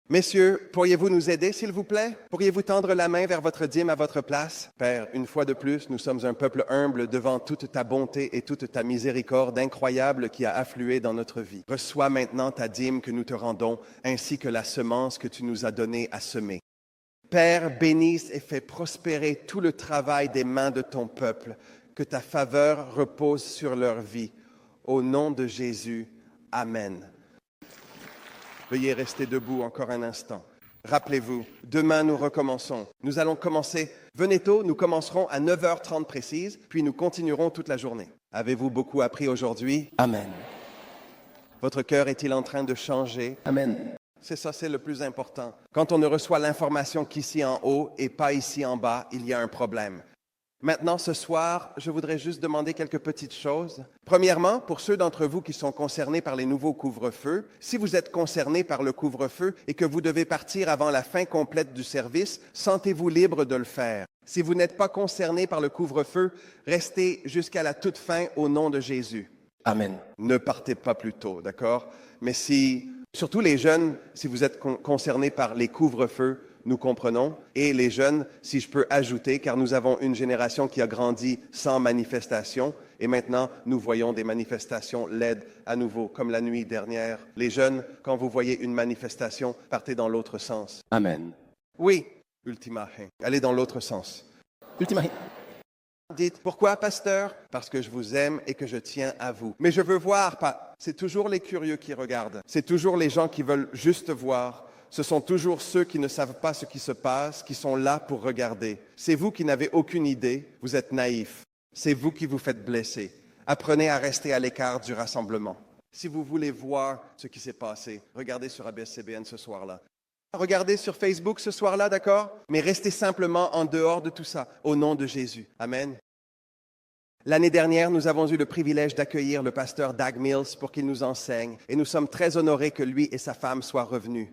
Messieurs, pourriez-vous nous aider, s'il vous plaît? Pourriez-vous tendre la main vers votre dîme à votre place? Père, une fois de plus, nous sommes un peuple humble devant toute ta bonté et toute ta miséricorde incroyable qui a afflué dans notre vie. Reçois maintenant ta dîme que nous te rendons, ainsi que la semence que tu nous as donnée à semer. Père, bénisse et fais prospérer tout le travail des mains de ton peuple, que ta faveur repose sur leur vie. Au nom de Jésus, Amen. Veuillez rester debout encore un instant. Rappelez-vous, demain nous recommençons. Nous allons commencer, venez tôt, nous commencerons à 9h30 précise, puis nous continuerons toute la journée. Avez-vous beaucoup appris aujourd'hui? Amen. Votre cœur est-il en train de changer? Amen. C'est ça, c'est le plus important. Quand on ne reçoit l'information qu'ici en haut et pas ici en bas, il y a un problème. Maintenant, ce soir, je voudrais juste demander quelques petites choses. Premièrement, pour ceux d'entre vous qui sont concernés par les nouveaux couvre-feux, si vous êtes concernés par le couvre-feu et que vous devez partir avant la fin complète du service, sentez-vous libre de le faire. Si vous n'êtes pas concerné par le couvre-feu, restez jusqu'à la toute fin au nom de Jésus. Amen. Ne partez pas plus tôt, d'accord? Mais surtout les jeunes, si vous êtes concernés par les couvre-feux, nous comprenons. Et les jeunes, si je peux ajouter, car nous avons une génération qui a grandi sans manifestation, et maintenant nous voyons des manifestations laides à nouveau, comme la nuit dernière. Les jeunes, quand vous voyez une manifestation, partez dans l'autre sens. Amen. Oui, ultima. Allez dans l'autre sens. Ultima. Dites, pourquoi, pasteur? Parce que je vous aime et que je tiens à vous. Mais je veux voir, c'est toujours les curieux qui regardent. C'est toujours les gens qui veulent juste voir. Ce sont toujours ceux qui ne savent pas ce qui se passe, qui sont là pour regarder. C'est vous qui n'avez aucune idée, vous êtes naïfs. C'est vous qui vous faites blesser. Apprenez à rester à l'écart du rassemblement. Si vous voulez voir ce qui s'est passé, regardez sur ABS-CBN ce soir-là. Regardez sur Facebook ce soir-là, d'accord? Mais restez simplement en dehors de tout ça, au nom de Jésus. Amen. L'année dernière, nous avons eu le privilège d'accueillir le pasteur Dag Mills pour qu'il nous enseigne, et nous sommes très honorés que lui et sa femme soient revenus.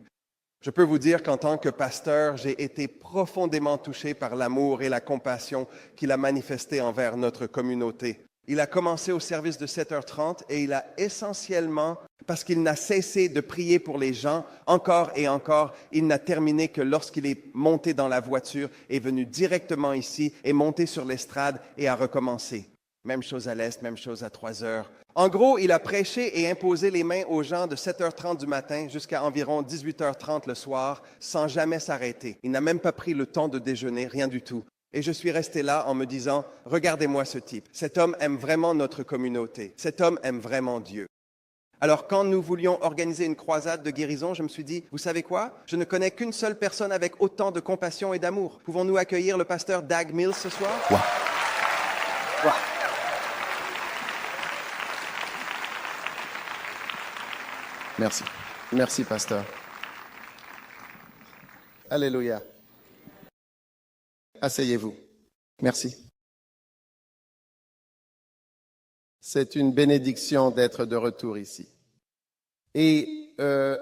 Je peux vous dire qu'en tant que pasteur, j'ai été profondément touché par l'amour et la compassion qu'il a manifesté envers notre communauté. Il a commencé au service de 7h30 et il a essentiellement, parce qu'il n'a cessé de prier pour les gens, encore et encore, il n'a terminé que lorsqu'il est monté dans la voiture, est venu directement ici, est monté sur l'estrade et a recommencé. Même chose à l'Est, même chose à 3h. En gros, il a prêché et imposé les mains aux gens de 7h30 du matin jusqu'à environ 18h30 le soir, sans jamais s'arrêter. Il n'a même pas pris le temps de déjeuner, rien du tout. Et je suis resté là en me disant, regardez-moi ce type. Cet homme aime vraiment notre communauté. Cet homme aime vraiment Dieu. Alors, quand nous voulions organiser une croisade de guérison, je me suis dit, vous savez quoi? Je ne connais qu'une seule personne avec autant de compassion et d'amour. Pouvons-nous accueillir le pasteur Dag Mills ce soir? Wow. Wow. Merci. Merci, pasteur. Alléluia. Asseyez-vous. Merci. C'est une bénédiction d'être de retour ici. Et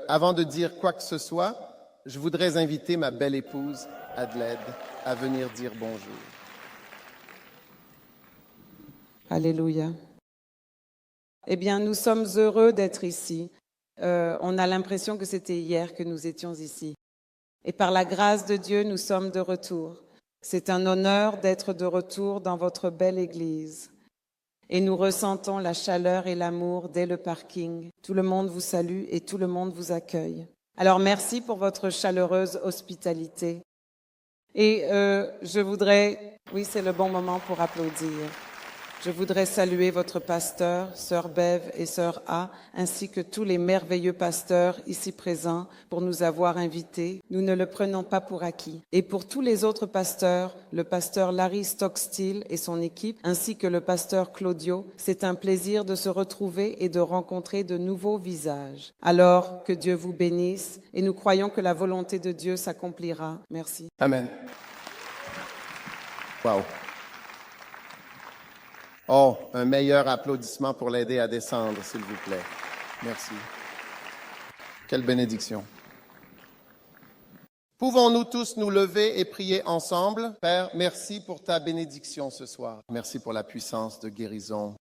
avant de dire quoi que ce soit, je voudrais inviter ma belle épouse, Adelaide, à venir dire bonjour. Alléluia. Eh bien, nous sommes heureux d'être ici. On a l'impression que c'était hier que nous étions ici. Et par la grâce de Dieu, nous sommes de retour. C'est un honneur d'être de retour dans votre belle église. Et nous ressentons la chaleur et l'amour dès le parking. Tout le monde vous salue et tout le monde vous accueille. Alors merci pour votre chaleureuse hospitalité. Et oui, c'est le bon moment pour applaudir. Je voudrais saluer votre pasteur, sœur Bev et sœur A, ainsi que tous les merveilleux pasteurs ici présents pour nous avoir invités. Nous ne le prenons pas pour acquis. Et pour tous les autres pasteurs, le pasteur Larry Stockstill et son équipe, ainsi que le pasteur Claudio, c'est un plaisir de se retrouver et de rencontrer de nouveaux visages. Alors, que Dieu vous bénisse et nous croyons que la volonté de Dieu s'accomplira. Merci. Amen. Wow. Oh, un meilleur applaudissement pour l'aider à descendre, s'il vous plaît. Merci. Quelle bénédiction. Pouvons-nous tous nous lever et prier ensemble? Père, merci pour ta bénédiction ce soir. Merci pour la puissance de guérison.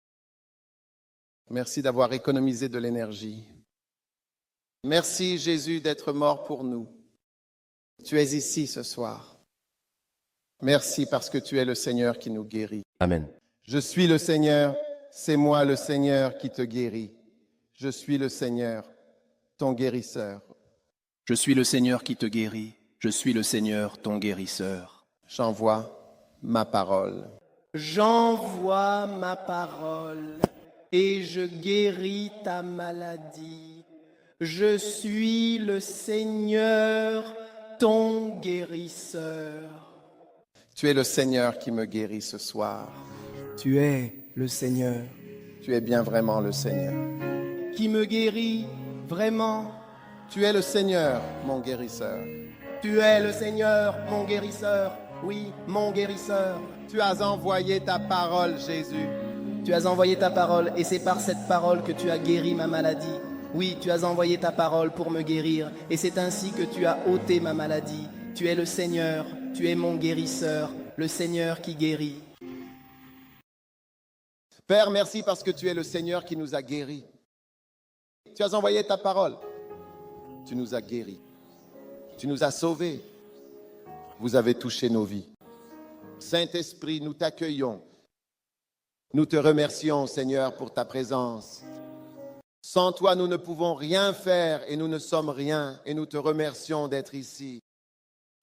Merci d'avoir économisé de l'énergie. Merci, Jésus, d'être mort pour nous. Tu es ici ce soir. Merci parce que tu es le Seigneur qui nous guérit. Amen. Je suis le Seigneur, c'est moi le Seigneur qui te guérit. Je suis le Seigneur, ton guérisseur. Je suis le Seigneur qui te guérit. Je suis le Seigneur, ton guérisseur. J'envoie ma parole. J'envoie ma parole et je guéris ta maladie. Je suis le Seigneur, ton guérisseur. Tu es le Seigneur qui me guérit ce soir. Tu es le Seigneur Tu es bien vraiment le Seigneur. qui me guérit vraiment. Tu es le Seigneur, mon guérisseur. Tu es le Seigneur, mon guérisseur. Oui, mon guérisseur. Tu as envoyé ta parole, Jésus. Tu as envoyé ta parole et c'est par cette parole que tu as guéri ma maladie. Oui, tu as envoyé ta parole pour me guérir et c'est ainsi que tu as ôté ma maladie. Tu es le Seigneur, tu es mon guérisseur, le Seigneur qui guérit. Père, merci parce que tu es le Seigneur qui nous a guéris. Tu as envoyé ta parole. Tu nous as guéris. Tu nous as sauvés. Vous avez touché nos vies. Saint-Esprit, nous t'accueillons. Nous te remercions, Seigneur, pour ta présence. Sans toi, nous ne pouvons rien faire et nous ne sommes rien et nous te remercions d'être ici.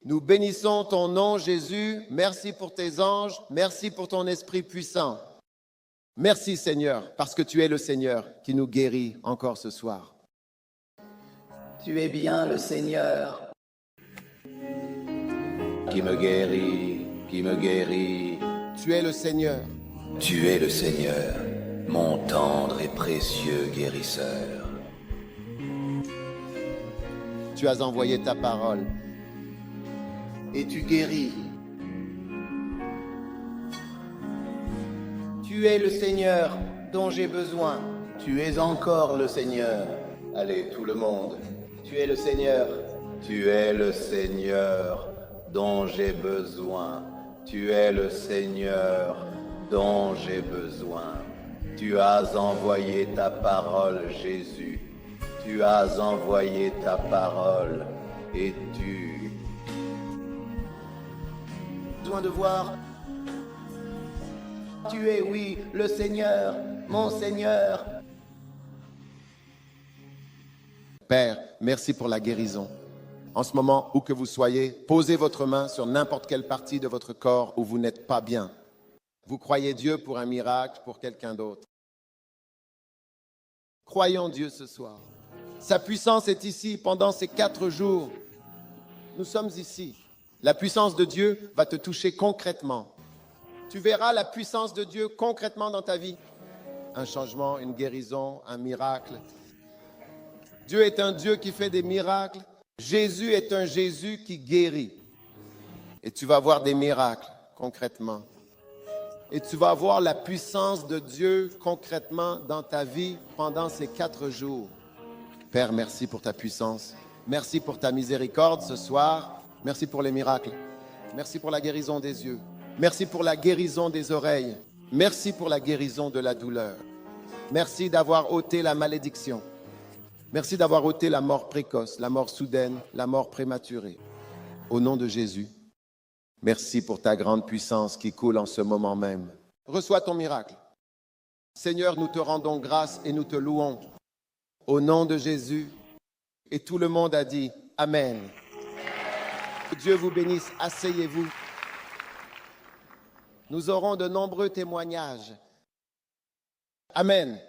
Nous bénissons ton nom, Jésus. Merci pour tes anges. Merci pour ton Esprit puissant. Merci, Seigneur, parce que tu es le Seigneur qui nous guérit encore ce soir. Tu es bien le Seigneur. Qui me guérit, qui me guérit. Tu es le Seigneur. Tu es le Seigneur, mon tendre et précieux guérisseur. Tu as envoyé ta parole et tu guéris. Tu es le Seigneur dont j'ai besoin. Tu es encore le Seigneur. Allez, tout le monde. Tu es le Seigneur. Tu es le Seigneur dont j'ai besoin. Tu es le Seigneur dont j'ai besoin. Tu as envoyé ta parole, Jésus. Tu as envoyé ta parole et tu... Besoin de voir. Tu es, oui, le Seigneur, mon Seigneur. Père, merci pour la guérison. En ce moment, où que vous soyez, posez votre main sur n'importe quelle partie de votre corps où vous n'êtes pas bien. Vous croyez Dieu pour un miracle, pour quelqu'un d'autre. Croyons Dieu ce soir. Sa puissance est ici pendant ces 4 jours. Nous sommes ici. La puissance de Dieu va te toucher concrètement. Tu verras la puissance de Dieu concrètement dans ta vie. Un changement, une guérison, un miracle. Dieu est un Dieu qui fait des miracles. Jésus est un Jésus qui guérit. Et tu vas voir des miracles concrètement. Et tu vas voir la puissance de Dieu concrètement dans ta vie pendant ces 4 jours. Père, merci pour ta puissance. Merci pour ta miséricorde ce soir. Merci pour les miracles. Merci pour la guérison des yeux. Merci pour la guérison des oreilles. Merci pour la guérison de la douleur. Merci d'avoir ôté la malédiction. Merci d'avoir ôté la mort précoce, la mort soudaine, la mort prématurée. Au nom de Jésus, merci pour ta grande puissance qui coule en ce moment même. Reçois ton miracle. Seigneur, nous te rendons grâce et nous te louons. Au nom de Jésus, et tout le monde a dit Amen. Que Dieu vous bénisse. Asseyez-vous. Nous aurons de nombreux témoignages. Amen.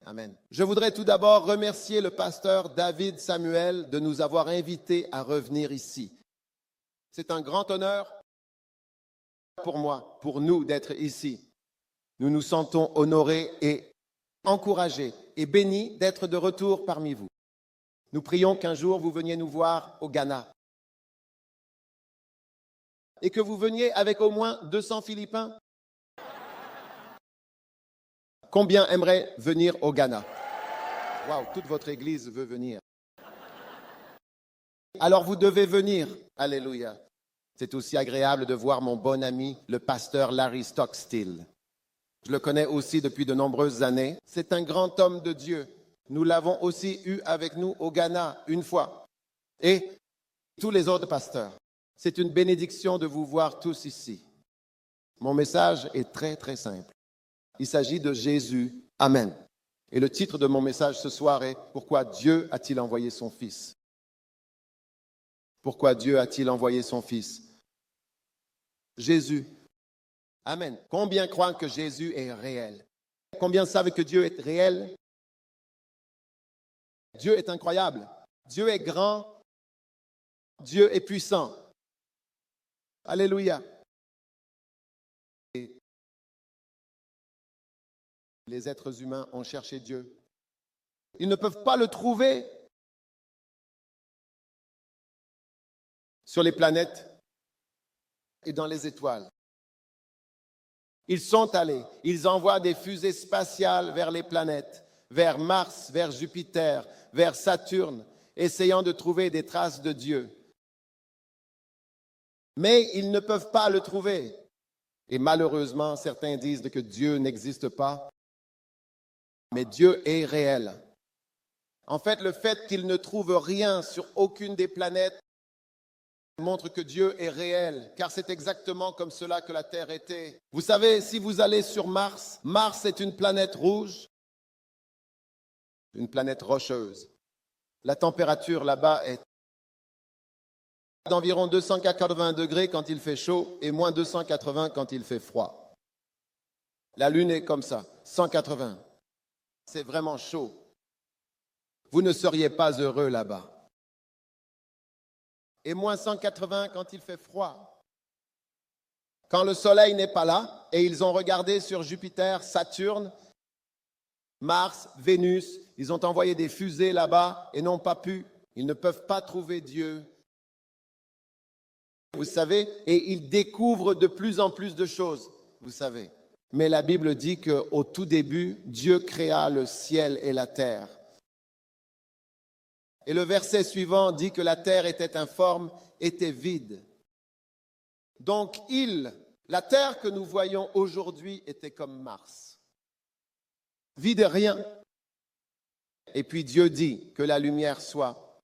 Amen. Je voudrais tout d'abord remercier le pasteur David Samuel de nous avoir invités à revenir ici. C'est un grand honneur pour moi, pour nous d'être ici. Nous nous sentons honorés et encouragés et bénis d'être de retour parmi vous. Nous prions qu'un jour vous veniez nous voir au Ghana et que vous veniez avec au moins 200 Philippins. Combien aimeraient venir au Ghana? Waouh, toute votre église veut venir. Alors vous devez venir. Alléluia. C'est aussi agréable de voir mon bon ami, le pasteur Larry Stockstill. Je le connais aussi depuis de nombreuses années. C'est un grand homme de Dieu. Nous l'avons aussi eu avec nous au Ghana une fois. Et tous les autres pasteurs. C'est une bénédiction de vous voir tous ici. Mon message est très, très simple. Il s'agit de Jésus. Amen. Et le titre de mon message ce soir est « Pourquoi Dieu a-t-il envoyé son Fils ?» Pourquoi Dieu a-t-il envoyé son Fils? Jésus. Amen. Combien croient que Jésus est réel? Combien savent que Dieu est réel? Dieu est incroyable. Dieu est grand. Dieu est puissant. Alléluia. Et les êtres humains ont cherché Dieu. Ils ne peuvent pas le trouver sur les planètes et dans les étoiles. Ils sont allés, ils envoient des fusées spatiales vers les planètes, vers Mars, vers Jupiter, vers Saturne, essayant de trouver des traces de Dieu. Mais ils ne peuvent pas le trouver. Et malheureusement, certains disent que Dieu n'existe pas. Mais Dieu est réel. En fait, le fait qu'ils ne trouvent rien sur aucune des planètes montre que Dieu est réel, car c'est exactement comme cela que la Terre était. Vous savez, si vous allez sur Mars, Mars est une planète rouge, une planète rocheuse. La température là-bas est d'environ 280 degrés quand il fait chaud et moins 280 quand il fait froid. La Lune est comme ça, 180. C'est vraiment chaud. Vous ne seriez pas heureux là-bas. Et moins 180 quand il fait froid. Quand le soleil n'est pas là, et ils ont regardé sur Jupiter, Saturne, Mars, Vénus, ils ont envoyé des fusées là-bas et n'ont pas pu. Ils ne peuvent pas trouver Dieu. Vous savez, et ils découvrent de plus en plus de choses, vous savez. Mais la Bible dit qu'au tout début, Dieu créa le ciel et la terre. Et le verset suivant dit que la terre était informe, était vide. Donc la terre que nous voyons aujourd'hui était comme Mars. Vide et rien. Et puis Dieu dit que la lumière soit.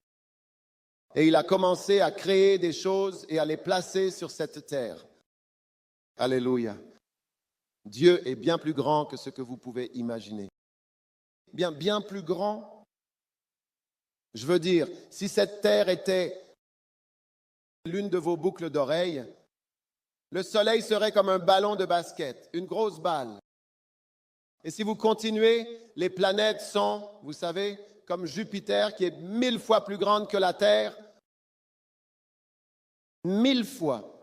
Et il a commencé à créer des choses et à les placer sur cette terre. Alléluia. Dieu est bien plus grand que ce que vous pouvez imaginer. Bien plus grand. Je veux dire, si cette terre était l'une de vos boucles d'oreilles, le soleil serait comme un ballon de basket, une grosse balle. Et si vous continuez, les planètes sont, vous savez, comme Jupiter, qui est 1000 fois plus grande que la Terre. 1000 fois.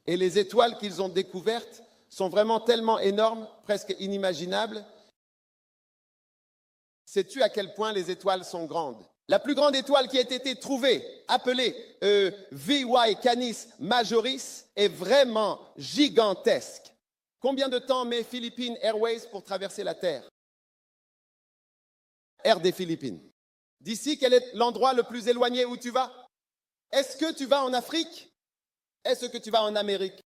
Et les étoiles qu'ils ont découvertes sont vraiment tellement énormes, presque inimaginables. Sais-tu à quel point les étoiles sont grandes? La plus grande étoile qui a été trouvée, appelée VY Canis Majoris, est vraiment gigantesque. Combien de temps met Philippines Airways pour traverser la Terre? Air des Philippines. D'ici, quel est l'endroit le plus éloigné où tu vas? Est-ce que tu vas en Afrique? Est-ce que tu vas en Amérique?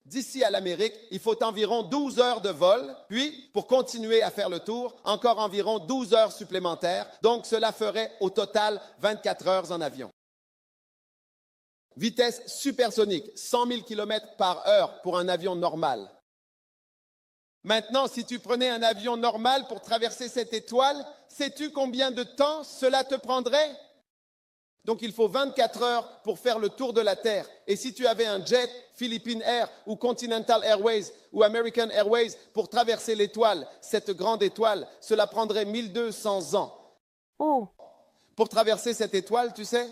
D'ici à l'Amérique, il faut environ 12 heures de vol, puis pour continuer à faire le tour, encore environ 12 heures supplémentaires. Donc, cela ferait au total 24 heures en avion. Vitesse supersonique, 100 000 km par heure pour un avion normal. Maintenant, si tu prenais un avion normal pour traverser cette étoile, sais-tu combien de temps cela te prendrait? Donc, il faut 24 heures pour faire le tour de la Terre. Et si tu avais un jet, Philippine Air ou Continental Airways ou American Airways pour traverser l'étoile, cette grande étoile, cela prendrait 1200 ans. Oh. Pour traverser cette étoile, tu sais?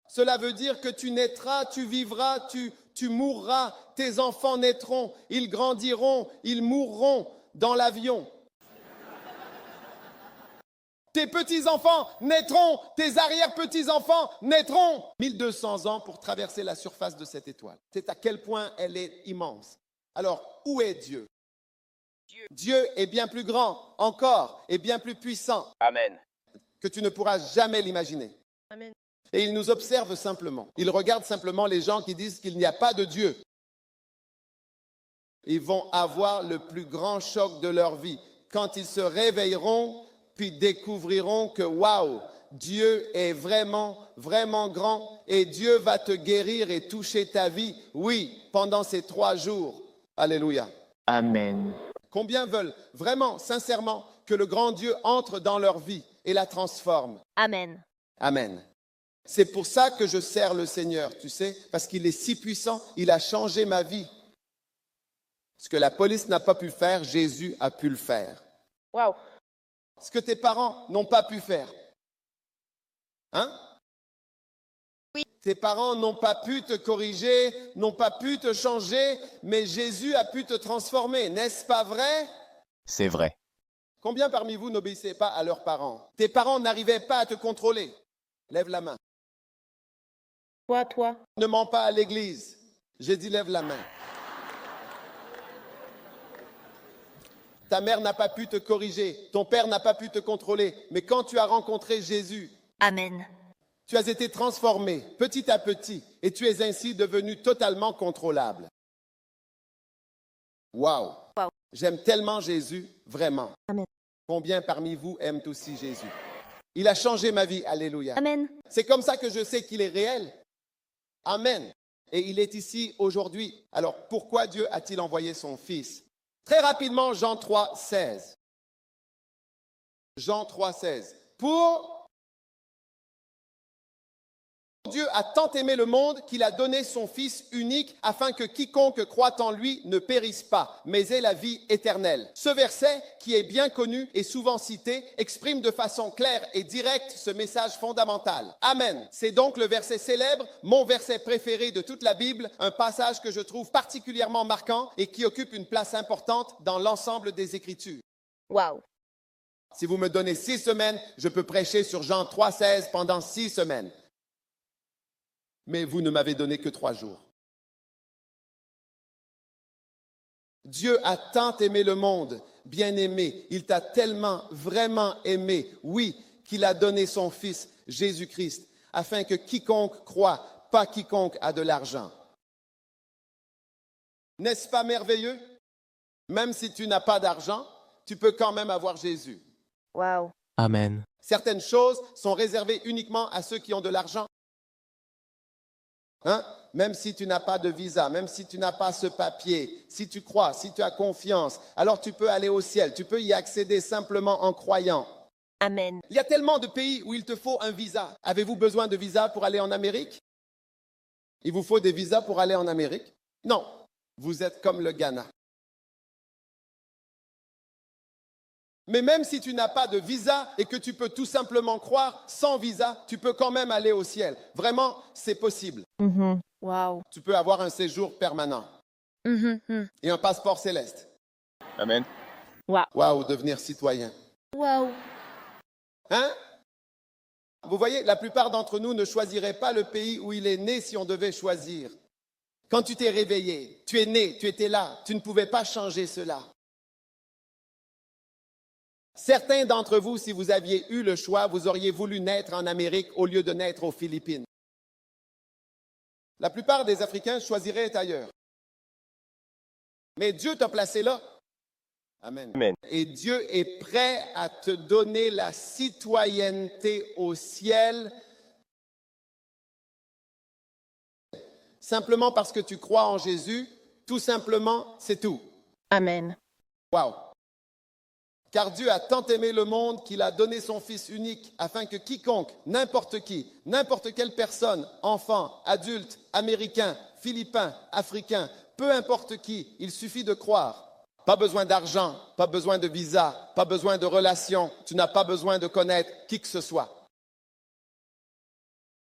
Cela veut dire que tu naîtras, tu vivras, tu mourras, tes enfants naîtront, ils grandiront, ils mourront dans l'avion. Tes petits-enfants naîtront, tes arrière-petits-enfants naîtront. 1200 ans pour traverser la surface de cette étoile. C'est à quel point elle est immense. Alors, où est Dieu? Dieu est bien plus grand encore et bien plus puissant. Amen. Que tu ne pourras jamais l'imaginer. Amen. Et il nous observe simplement. Il regarde simplement les gens qui disent qu'il n'y a pas de Dieu. Ils vont avoir le plus grand choc de leur vie. Quand ils se réveilleront puis découvriront que, waouh, Dieu est vraiment, vraiment grand et Dieu va te guérir et toucher ta vie, oui, pendant ces 3 jours. Alléluia. Amen. Combien veulent vraiment, sincèrement, que le grand Dieu entre dans leur vie et la transforme? Amen. Amen. C'est pour ça que je sers le Seigneur, tu sais, parce qu'il est si puissant, il a changé ma vie. Ce que la police n'a pas pu faire, Jésus a pu le faire. Waouh. Ce que tes parents n'ont pas pu faire. Hein? Oui. Tes parents n'ont pas pu te corriger, n'ont pas pu te changer, mais Jésus a pu te transformer. N'est-ce pas vrai? C'est vrai. Combien parmi vous n'obéissaient pas à leurs parents? Tes parents n'arrivaient pas à te contrôler. Lève la main. Toi. Ne mens pas à l'église. J'ai dit lève la main. Ta mère n'a pas pu te corriger, ton père n'a pas pu te contrôler, mais quand tu as rencontré Jésus, Amen. tu as été transformé petit à petit et tu es ainsi devenu totalement contrôlable. Waouh! Wow. J'aime tellement Jésus, vraiment. Amen. Combien parmi vous aiment aussi Jésus? Il a changé ma vie, alléluia. Amen. C'est comme ça que je sais qu'il est réel. Amen. Et il est ici aujourd'hui. Alors pourquoi Dieu a-t-il envoyé son Fils? Très rapidement, Jean 3, 16. Jean 3, 16. Dieu a tant aimé le monde qu'il a donné son Fils unique afin que quiconque croit en lui ne périsse pas, mais ait la vie éternelle. Ce verset, qui est bien connu et souvent cité, exprime de façon claire et directe ce message fondamental. Amen. C'est donc le verset célèbre, mon verset préféré de toute la Bible, un passage que je trouve particulièrement marquant et qui occupe une place importante dans l'ensemble des Écritures. Waouh. Si vous me donnez 6 semaines, je peux prêcher sur Jean 3, 16 pendant 6 semaines. Mais vous ne m'avez donné que 3 jours. Dieu a tant aimé le monde, bien aimé. Il t'a tellement, vraiment aimé, oui, qu'il a donné son Fils, Jésus-Christ, afin que quiconque croit, pas quiconque a de l'argent. N'est-ce pas merveilleux? Même si tu n'as pas d'argent, tu peux quand même avoir Jésus. Waouh. Amen. Certaines choses sont réservées uniquement à ceux qui ont de l'argent. Hein? Même si tu n'as pas de visa, même si tu n'as pas ce papier, si tu crois, si tu as confiance, alors tu peux aller au ciel. Tu peux y accéder simplement en croyant. Amen. Il y a tellement de pays où il te faut un visa. Avez-vous besoin de visa pour aller en Amérique? Il vous faut des visas pour aller en Amérique? Non. Vous êtes comme le Ghana. Mais même si tu n'as pas de visa et que tu peux tout simplement croire, sans visa, tu peux quand même aller au ciel. Vraiment, c'est possible. Waouh. Tu peux avoir un séjour permanent et un passeport céleste. Amen. Waouh, devenir citoyen. Waouh. Hein? Vous voyez, la plupart d'entre nous ne choisiraient pas le pays où il est né si on devait choisir. Quand tu t'es réveillé, tu es né, tu étais là, tu ne pouvais pas changer cela. Certains d'entre vous, si vous aviez eu le choix, vous auriez voulu naître en Amérique au lieu de naître aux Philippines. La plupart des Africains choisiraient ailleurs. Mais Dieu t'a placé là. Amen. Amen. Et Dieu est prêt à te donner la citoyenneté au ciel simplement parce que tu crois en Jésus. Tout simplement, c'est tout. Amen. Wow. Car Dieu a tant aimé le monde qu'il a donné son Fils unique afin que quiconque, n'importe qui, n'importe quelle personne, enfant, adulte, américain, philippin, africain, peu importe qui, il suffit de croire. Pas besoin d'argent, pas besoin de visa, pas besoin de relations, tu n'as pas besoin de connaître qui que ce soit.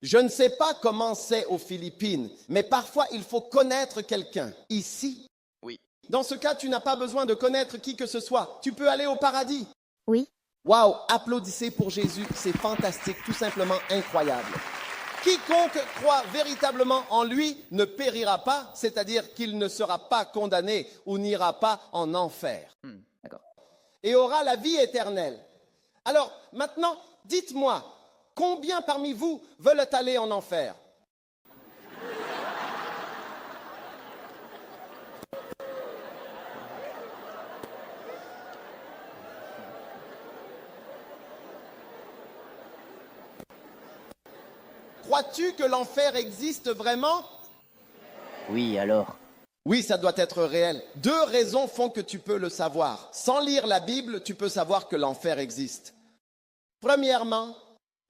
Je ne sais pas comment c'est aux Philippines, mais parfois il faut connaître quelqu'un. Ici, dans ce cas, tu n'as pas besoin de connaître qui que ce soit. Tu peux aller au paradis. Oui. Waouh, applaudissez pour Jésus, c'est fantastique, tout simplement incroyable. Quiconque croit véritablement en lui ne périra pas, c'est-à-dire qu'il ne sera pas condamné ou n'ira pas en enfer. D'accord. Et aura la vie éternelle. Alors, maintenant, dites-moi, combien parmi vous veulent aller en enfer? Crois-tu que l'enfer existe vraiment? Oui, alors. Oui, ça doit être réel. 2 raisons font que tu peux le savoir. Sans lire la Bible, tu peux savoir que l'enfer existe. Premièrement,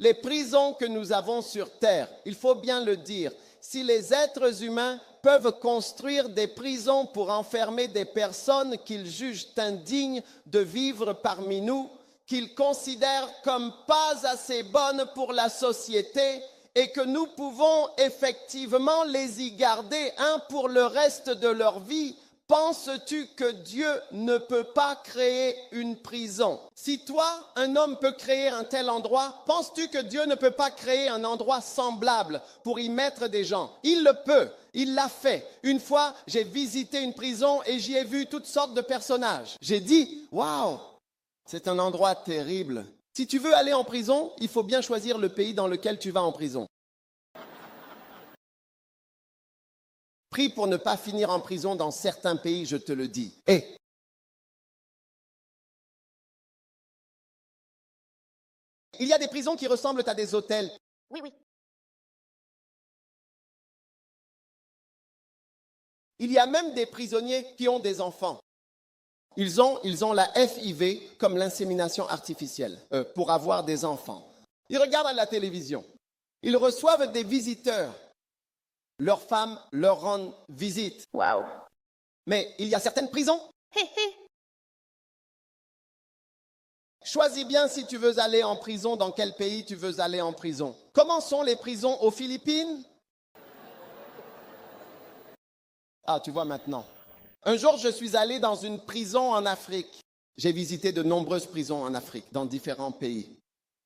les prisons que nous avons sur terre, il faut bien le dire, si les êtres humains peuvent construire des prisons pour enfermer des personnes qu'ils jugent indignes de vivre parmi nous, qu'ils considèrent comme pas assez bonnes pour la société et que nous pouvons effectivement les y garder pour le reste de leur vie, penses-tu que Dieu ne peut pas créer une prison? Si toi, un homme peut créer un tel endroit, penses-tu que Dieu ne peut pas créer un endroit semblable pour y mettre des gens? Il le peut, il l'a fait. Une fois, j'ai visité une prison et j'y ai vu toutes sortes de personnages. J'ai dit, waouh, c'est un endroit terrible. Si tu veux aller en prison, il faut bien choisir le pays dans lequel tu vas en prison. Prie pour ne pas finir en prison dans certains pays, je te le dis. Il y a des prisons qui ressemblent à des hôtels. Oui, oui. Il y a même des prisonniers qui ont des enfants. Ils ont la FIV, comme l'insémination artificielle, pour avoir des enfants. Ils regardent à la télévision. Ils reçoivent des visiteurs. Leurs femmes leur rendent visite. Waouh. Mais il y a certaines prisons. Hé, hé. Choisis bien si tu veux aller en prison, dans quel pays tu veux aller en prison. Comment sont les prisons aux Philippines? Ah, tu vois maintenant. Un jour, je suis allé dans une prison en Afrique. J'ai visité de nombreuses prisons en Afrique, dans différents pays.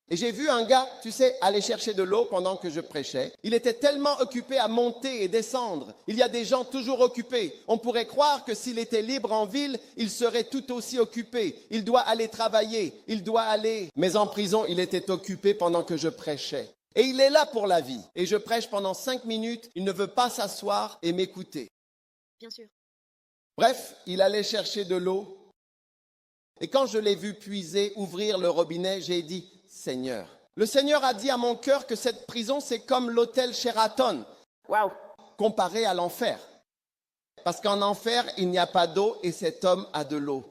Et j'ai vu un gars, tu sais, aller chercher de l'eau pendant que je prêchais. Il était tellement occupé à monter et descendre. Il y a des gens toujours occupés. On pourrait croire que s'il était libre en ville, il serait tout aussi occupé. Il doit aller travailler, il doit aller... Mais en prison, il était occupé pendant que je prêchais. Et il est là pour la vie. Et je prêche pendant 5 minutes, il ne veut pas s'asseoir et m'écouter. Bien sûr. Bref, il allait chercher de l'eau. Et quand je l'ai vu puiser, ouvrir le robinet, j'ai dit... Seigneur. Le Seigneur a dit à mon cœur que cette prison, c'est comme l'hôtel Sheraton, Waouh. comparé à l'enfer. Parce qu'en enfer, il n'y a pas d'eau et cet homme a de l'eau.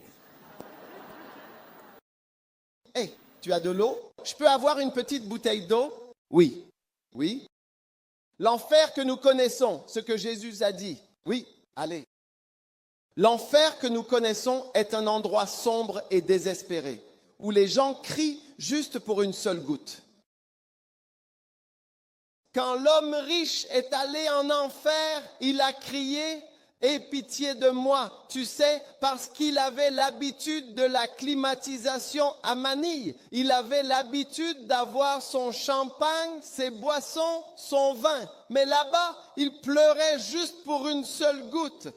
Hé, tu as de l'eau? Je peux avoir une petite bouteille d'eau? Oui. Oui. L'enfer que nous connaissons, ce que Jésus a dit. Oui, allez. L'enfer que nous connaissons est un endroit sombre et désespéré, où les gens crient juste pour une seule goutte. Quand l'homme riche est allé en enfer, il a crié « Aie pitié de moi !» Tu sais, parce qu'il avait l'habitude de la climatisation à Manille. Il avait l'habitude d'avoir son champagne, ses boissons, son vin. Mais là-bas, il pleurait juste pour une seule goutte.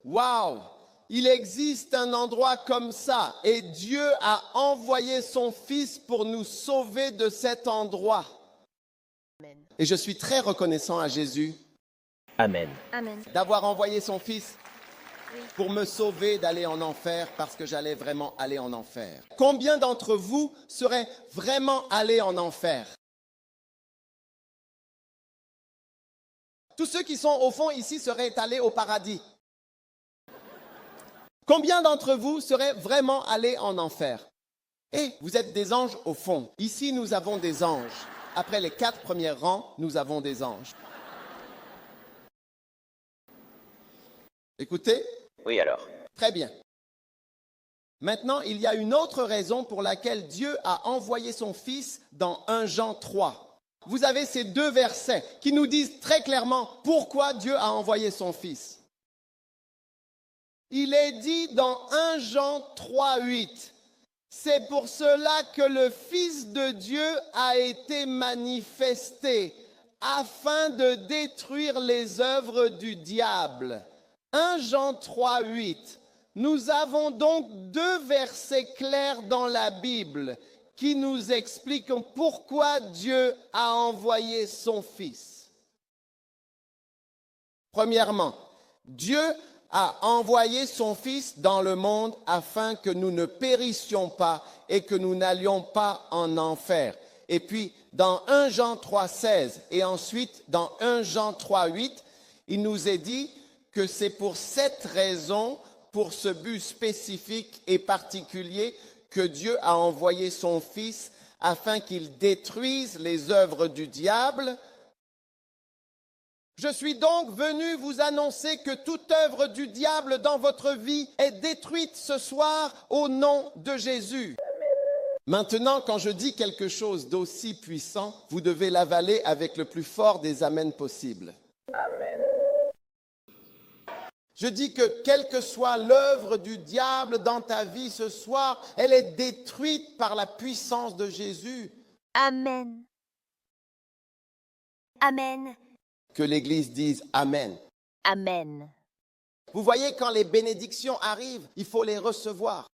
Waouh! Il existe un endroit comme ça et Dieu a envoyé son Fils pour nous sauver de cet endroit. Amen. Et je suis très reconnaissant à Jésus Amen. Amen. d'avoir envoyé son Fils pour me sauver d'aller en enfer parce que j'allais vraiment aller en enfer. Combien d'entre vous seraient vraiment allés en enfer? Tous ceux qui sont au fond ici seraient allés au paradis. Combien d'entre vous seraient vraiment allés en enfer? Et vous êtes des anges au fond. Ici, nous avons des anges. Après les 4 premiers rangs, nous avons des anges. Écoutez? Oui, alors. Très bien. Maintenant, il y a une autre raison pour laquelle Dieu a envoyé son Fils dans 1 Jean 3. Vous avez ces 2 versets qui nous disent très clairement pourquoi Dieu a envoyé son Fils. Il est dit dans 1 Jean 3, 8, « C'est pour cela que le Fils de Dieu a été manifesté, afin de détruire les œuvres du diable. » 1 Jean 3, 8. Nous avons donc 2 versets clairs dans la Bible qui nous expliquent pourquoi Dieu a envoyé son Fils. Premièrement, Dieu a envoyé son Fils dans le monde afin que nous ne périssions pas et que nous n'allions pas en enfer. Et puis, dans 1 Jean 3,16 et ensuite dans 1 Jean 3,8, il nous est dit que c'est pour cette raison, pour ce but spécifique et particulier, que Dieu a envoyé son Fils afin qu'il détruise les œuvres du diable. Je suis donc venu vous annoncer que toute œuvre du diable dans votre vie est détruite ce soir au nom de Jésus. Maintenant, quand je dis quelque chose d'aussi puissant, vous devez l'avaler avec le plus fort des amens possibles. Amen. Je dis que quelle que soit l'œuvre du diable dans ta vie ce soir, elle est détruite par la puissance de Jésus. Amen. Amen. Que l'Église dise Amen. Amen. Vous voyez, quand les bénédictions arrivent, il faut les recevoir.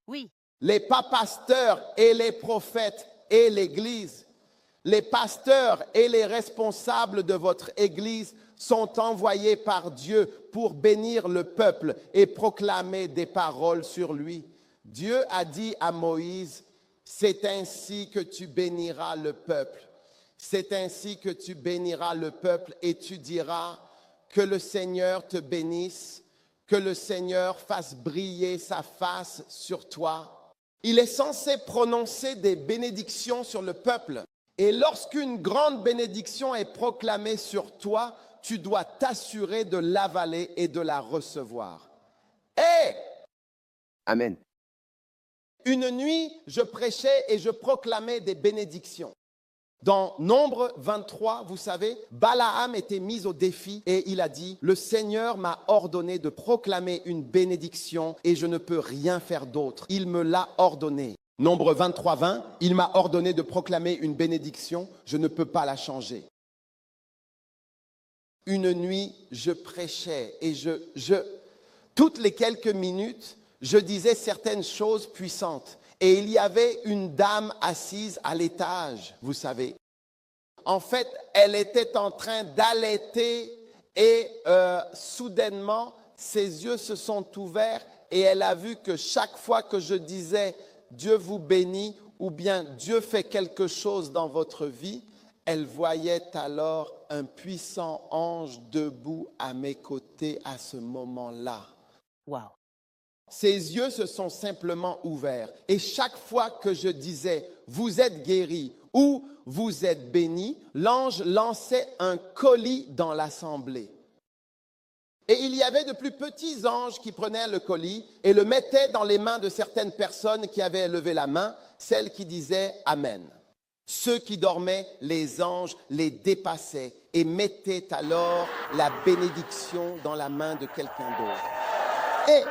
Oui. Les pasteurs et les prophètes et l'Église, les pasteurs et les responsables de votre Église sont envoyés par Dieu pour bénir le peuple et proclamer des paroles sur lui. Dieu a dit à Moïse, c'est ainsi que tu béniras le peuple. C'est ainsi que tu béniras le peuple et tu diras que le Seigneur te bénisse, que le Seigneur fasse briller sa face sur toi. Il est censé prononcer des bénédictions sur le peuple. Et lorsqu'une grande bénédiction est proclamée sur toi, tu dois t'assurer de l'avaler et de la recevoir. Et Amen. une nuit, je prêchais et je proclamais des bénédictions. Dans Nombre 23, vous savez, Balaam était mis au défi et il a dit, le Seigneur m'a ordonné de proclamer une bénédiction et je ne peux rien faire d'autre. Il me l'a ordonné. Nombre 23, 20, il m'a ordonné de proclamer une bénédiction, je ne peux pas la changer. Une nuit, je prêchais et toutes les quelques minutes, je disais certaines choses puissantes. Et il y avait une dame assise à l'étage, vous savez. En fait, elle était en train d'allaiter et soudainement, ses yeux se sont ouverts et elle a vu que chaque fois que je disais « Dieu vous bénit » ou bien « Dieu fait quelque chose dans votre vie », elle voyait alors un puissant ange debout à mes côtés à ce moment-là. Wow. Ses yeux se sont simplement ouverts. Et chaque fois que je disais « vous êtes guéri » ou « vous êtes béni », l'ange lançait un colis dans l'assemblée. Et il y avait de plus petits anges qui prenaient le colis et le mettaient dans les mains de certaines personnes qui avaient levé la main, celles qui disaient « Amen ». Ceux qui dormaient, les anges les dépassaient et mettaient alors la bénédiction dans la main de quelqu'un d'autre. Et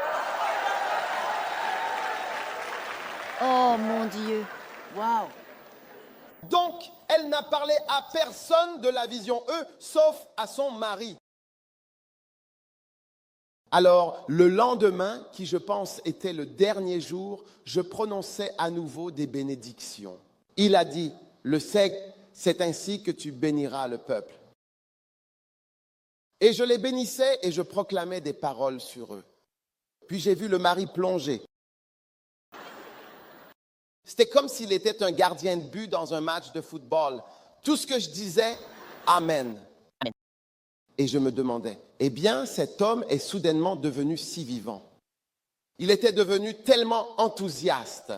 Oh mon Dieu. Wow. donc, elle n'a parlé à personne de la vision E, sauf à son mari. Alors, le lendemain, qui je pense était le dernier jour, je prononçais à nouveau des bénédictions. Il a dit, c'est ainsi que tu béniras le peuple. Et je les bénissais et je proclamais des paroles sur eux. Puis j'ai vu le mari plonger. C'était comme s'il était un gardien de but dans un match de football. Tout ce que je disais, Amen. Amen. Et je me demandais, eh bien, cet homme est soudainement devenu si vivant. Il était devenu tellement enthousiaste.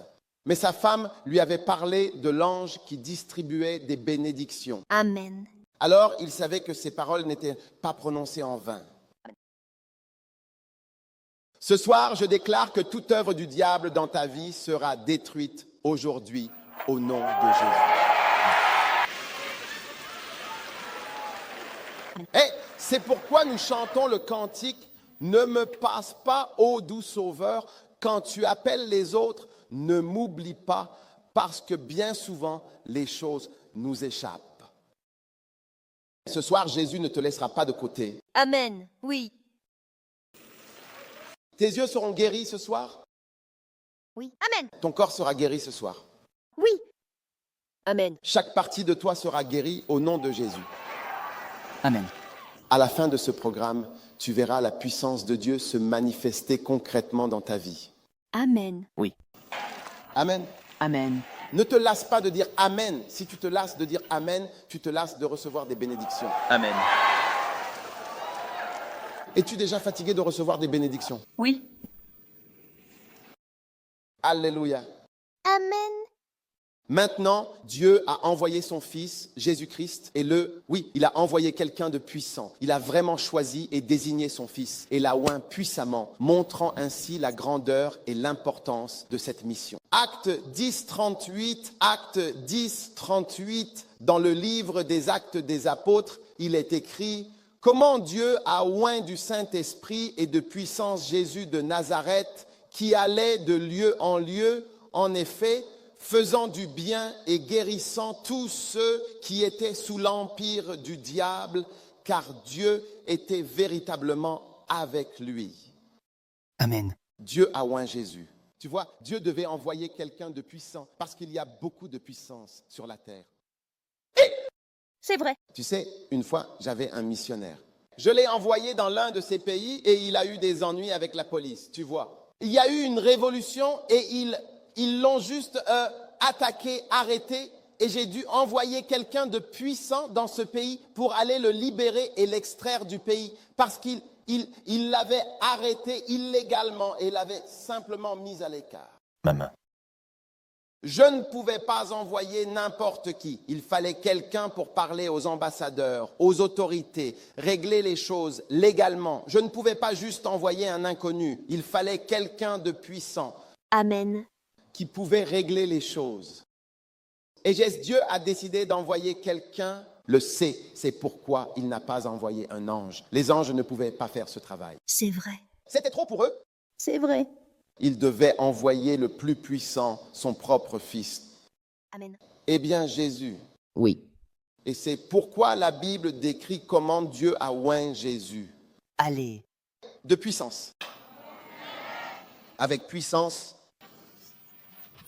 Mais sa femme lui avait parlé de l'ange qui distribuait des bénédictions. Amen. Alors, il savait que ces paroles n'étaient pas prononcées en vain. Ce soir, je déclare que toute œuvre du diable dans ta vie sera détruite aujourd'hui au nom de Jésus. Et c'est pourquoi nous chantons le cantique « Ne me passe pas, ô doux Sauveur, quand tu appelles les autres, ne m'oublie pas, parce que bien souvent, les choses nous échappent. » Ce soir, Jésus ne te laissera pas de côté. Amen. Oui. Tes yeux seront guéris ce soir. Oui. Amen. Ton corps sera guéri ce soir. Oui. Amen. Chaque partie de toi sera guérie au nom de Jésus. Amen. À la fin de ce programme, tu verras la puissance de Dieu se manifester concrètement dans ta vie. Amen. Oui. Amen. Amen. Ne te lasse pas de dire Amen. Si tu te lasses de dire Amen, tu te lasses de recevoir des bénédictions. Amen. Es-tu déjà fatigué de recevoir des bénédictions? Oui. Alléluia. Amen. Maintenant, Dieu a envoyé son Fils, Jésus-Christ, et il a envoyé quelqu'un de puissant. Il a vraiment choisi et désigné son Fils et l'a oint puissamment, montrant ainsi la grandeur et l'importance de cette mission. Acte 10, 38, Acte 10, 38, dans le livre des Actes des Apôtres, il est écrit « Comment Dieu a oint du Saint-Esprit et de puissance Jésus de Nazareth, qui allait de lieu en lieu, en effet, faisant du bien et guérissant tous ceux qui étaient sous l'empire du diable, car Dieu était véritablement avec lui. » Amen. Dieu a oint Jésus. Tu vois, Dieu devait envoyer quelqu'un de puissant parce qu'il y a beaucoup de puissance sur la terre. C'est vrai. Tu sais, une fois, j'avais un missionnaire. Je l'ai envoyé dans l'un de ces pays et il a eu des ennuis avec la police, tu vois. Il y a eu une révolution et ils l'ont juste attaqué, arrêté. Et j'ai dû envoyer quelqu'un de puissant dans ce pays pour aller le libérer et l'extraire du pays. Parce qu'il l'avait arrêté illégalement et l'avait simplement mis à l'écart. Maman. Je ne pouvais pas envoyer n'importe qui. Il fallait quelqu'un pour parler aux ambassadeurs, aux autorités, régler les choses légalement. Je ne pouvais pas juste envoyer un inconnu. Il fallait quelqu'un de puissant. Amen. Qui pouvait régler les choses. Et Dieu a décidé d'envoyer quelqu'un, le sait, c'est pourquoi il n'a pas envoyé un ange. Les anges ne pouvaient pas faire ce travail. C'est vrai. C'était trop pour eux. C'est vrai. Il devait envoyer le plus puissant, son propre fils. Amen. Eh bien, Jésus. Oui. Et c'est pourquoi la Bible décrit comment Dieu a oint Jésus. Allez. De puissance. Avec puissance.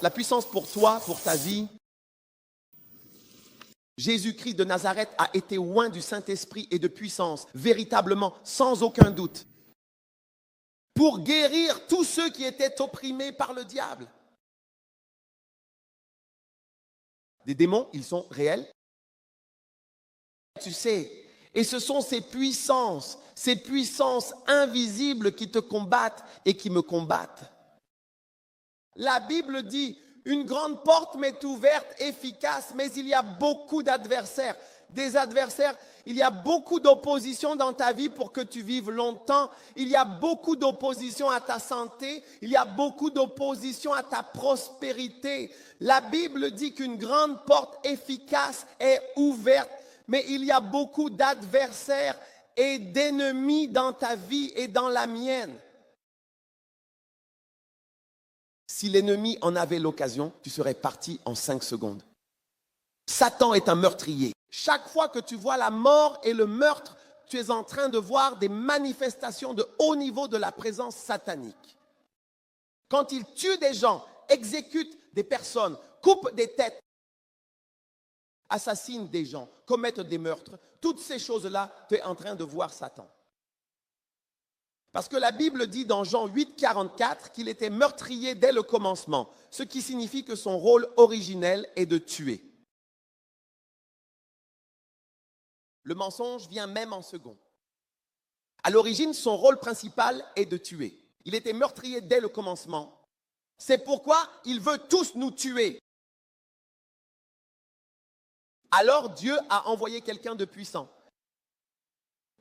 La puissance pour toi, pour ta vie. Jésus-Christ de Nazareth a été oint du Saint-Esprit et de puissance, véritablement, sans aucun doute, pour guérir tous ceux qui étaient opprimés par le diable. Des démons, ils sont réels. Tu sais, et ce sont ces puissances invisibles qui te combattent et qui me combattent. La Bible dit, une grande porte m'est ouverte, efficace, mais il y a beaucoup d'adversaires. Des adversaires, il y a beaucoup d'opposition dans ta vie pour que tu vives longtemps. Il y a beaucoup d'opposition à ta santé. Il y a beaucoup d'opposition à ta prospérité. La Bible dit qu'une grande porte efficace est ouverte, mais il y a beaucoup d'adversaires et d'ennemis dans ta vie et dans la mienne. Si l'ennemi en avait l'occasion, tu serais parti en 5 secondes. Satan est un meurtrier. Chaque fois que tu vois la mort et le meurtre, tu es en train de voir des manifestations de haut niveau de la présence satanique. Quand il tue des gens, exécute des personnes, coupe des têtes, assassine des gens, commettent des meurtres, toutes ces choses-là, tu es en train de voir Satan. Parce que la Bible dit dans Jean 8, 44 qu'il était meurtrier dès le commencement, ce qui signifie que son rôle originel est de tuer. Le mensonge vient même en second. À l'origine, son rôle principal est de tuer. Il était meurtrier dès le commencement. C'est pourquoi il veut tous nous tuer. Alors Dieu a envoyé quelqu'un de puissant.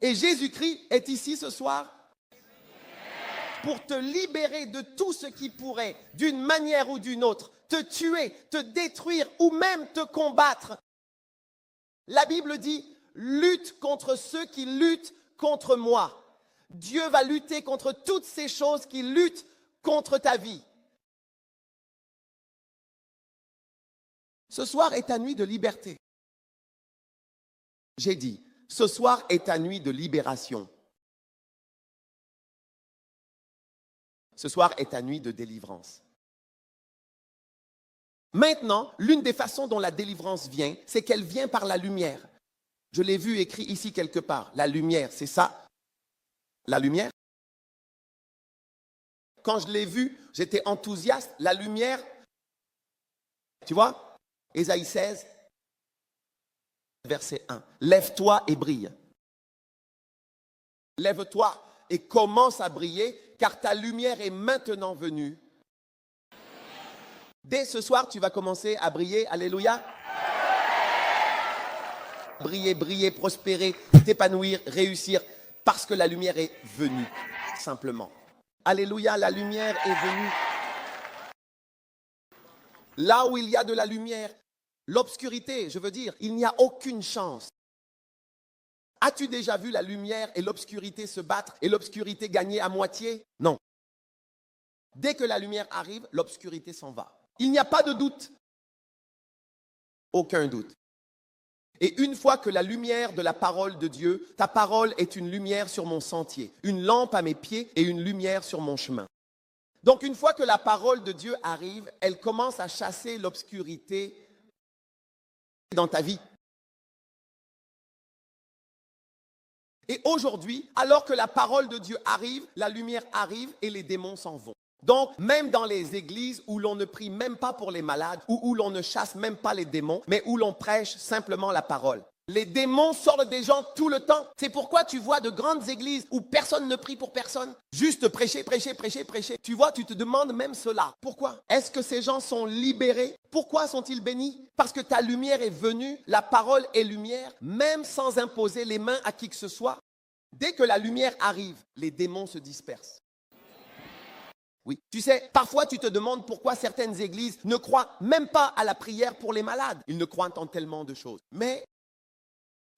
Et Jésus-Christ est ici ce soir pour te libérer de tout ce qui pourrait, d'une manière ou d'une autre, te tuer, te détruire ou même te combattre. La Bible dit, lutte contre ceux qui luttent contre moi. Dieu va lutter contre toutes ces choses qui luttent contre ta vie. Ce soir est ta nuit de liberté. J'ai dit, ce soir est ta nuit de libération. Ce soir est ta nuit de délivrance. Maintenant, l'une des façons dont la délivrance vient, c'est qu'elle vient par la lumière. Je l'ai vu écrit ici quelque part. La lumière, c'est ça? La lumière? Quand je l'ai vu, j'étais enthousiaste. La lumière, Tu vois? Ésaïe 16, verset 1. Lève-toi et brille. Lève-toi et commence à briller, car ta lumière est maintenant venue. Dès ce soir, tu vas commencer à briller. Alléluia. Briller, briller, prospérer, t'épanouir, réussir, parce que la lumière est venue, simplement. Alléluia, la lumière est venue. Là où il y a de la lumière, l'obscurité, je veux dire, il n'y a aucune chance. As-tu déjà vu la lumière et l'obscurité se battre et l'obscurité gagner à moitié? Non. Dès que la lumière arrive, l'obscurité s'en va. Il n'y a pas de doute. Aucun doute. Et une fois que la lumière de la parole de Dieu, ta parole est une lumière sur mon sentier, une lampe à mes pieds et une lumière sur mon chemin. Donc une fois que la parole de Dieu arrive, elle commence à chasser l'obscurité dans ta vie. Et aujourd'hui, alors que la parole de Dieu arrive, la lumière arrive et les démons s'en vont. Donc, même dans les églises où l'on ne prie même pas pour les malades, ou où l'on ne chasse même pas les démons, mais où l'on prêche simplement la parole. Les démons sortent des gens tout le temps. C'est pourquoi tu vois de grandes églises où personne ne prie pour personne. Juste prêcher, prêcher, prêcher, prêcher. Tu vois, tu te demandes même cela. Pourquoi? Est-ce que ces gens sont libérés? Pourquoi sont-ils bénis? Parce que ta lumière est venue, la parole est lumière, même sans imposer les mains à qui que ce soit. Dès que la lumière arrive, les démons se dispersent. Oui. Tu sais, parfois tu te demandes pourquoi certaines églises ne croient même pas à la prière pour les malades. Ils ne croient en tellement de choses. Mais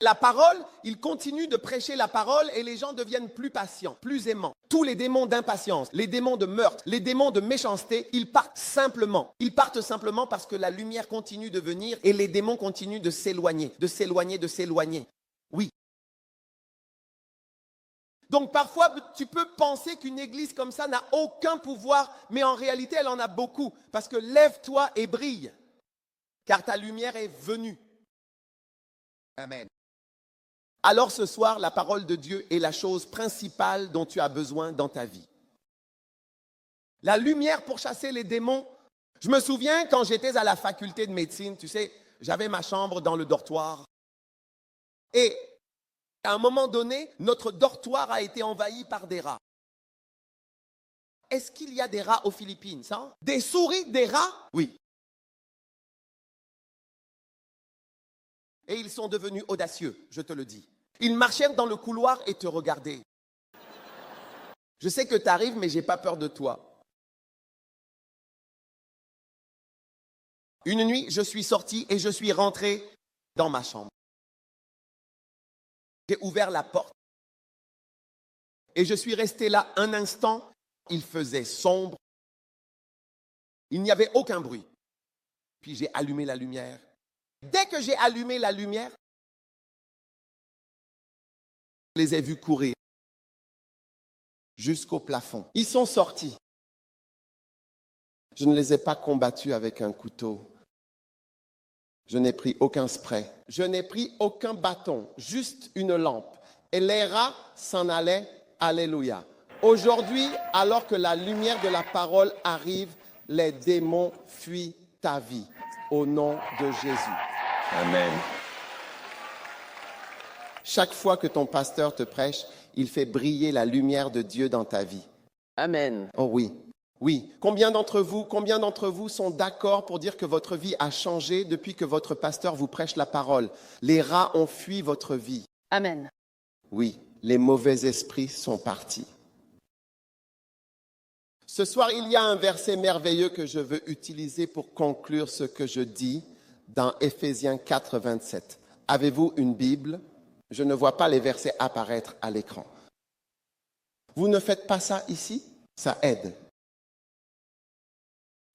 la parole, ils continuent de prêcher la parole et les gens deviennent plus patients, plus aimants. Tous les démons d'impatience, les démons de meurtre, les démons de méchanceté, ils partent simplement. Ils partent simplement parce que la lumière continue de venir et les démons continuent de s'éloigner, de s'éloigner, de s'éloigner. Oui. Donc parfois, tu peux penser qu'une église comme ça n'a aucun pouvoir, mais en réalité, elle en a beaucoup. Parce que lève-toi et brille, car ta lumière est venue. Amen. Alors ce soir, la parole de Dieu est la chose principale dont tu as besoin dans ta vie. La lumière pour chasser les démons. Je me souviens quand j'étais à la faculté de médecine, tu sais, j'avais ma chambre dans le dortoir. Et à un moment donné, notre dortoir a été envahi par des rats. Est-ce qu'il y a des rats aux Philippines, ça? Des souris, des rats? Oui. Et ils sont devenus audacieux, je te le dis. Ils marchèrent dans le couloir et te regardaient. Je sais que tu arrives, mais je n'ai pas peur de toi. Une nuit, je suis sorti et je suis rentré dans ma chambre. J'ai ouvert la porte et je suis resté là un instant. Il faisait sombre. Il n'y avait aucun bruit. Puis j'ai allumé la lumière. Dès que j'ai allumé la lumière, je les ai vus courir jusqu'au plafond. Ils sont sortis. Je ne les ai pas combattus avec un couteau. Je n'ai pris aucun spray. Je n'ai pris aucun bâton, juste une lampe. Et les rats s'en allaient. Alléluia. Aujourd'hui, alors que la lumière de la parole arrive, les démons fuient ta vie. Au nom de Jésus. Amen. Chaque fois que ton pasteur te prêche, il fait briller la lumière de Dieu dans ta vie. Amen. Oh oui. Oui. Combien d'entre vous sont d'accord pour dire que votre vie a changé depuis que votre pasteur vous prêche la parole? Les rats ont fui votre vie. Amen. Oui, les mauvais esprits sont partis. Ce soir, il y a un verset merveilleux que je veux utiliser pour conclure ce que je dis dans Éphésiens 4, 27. Avez-vous une Bible? Je ne vois pas les versets apparaître à l'écran. Vous ne faites pas ça ici? Ça aide.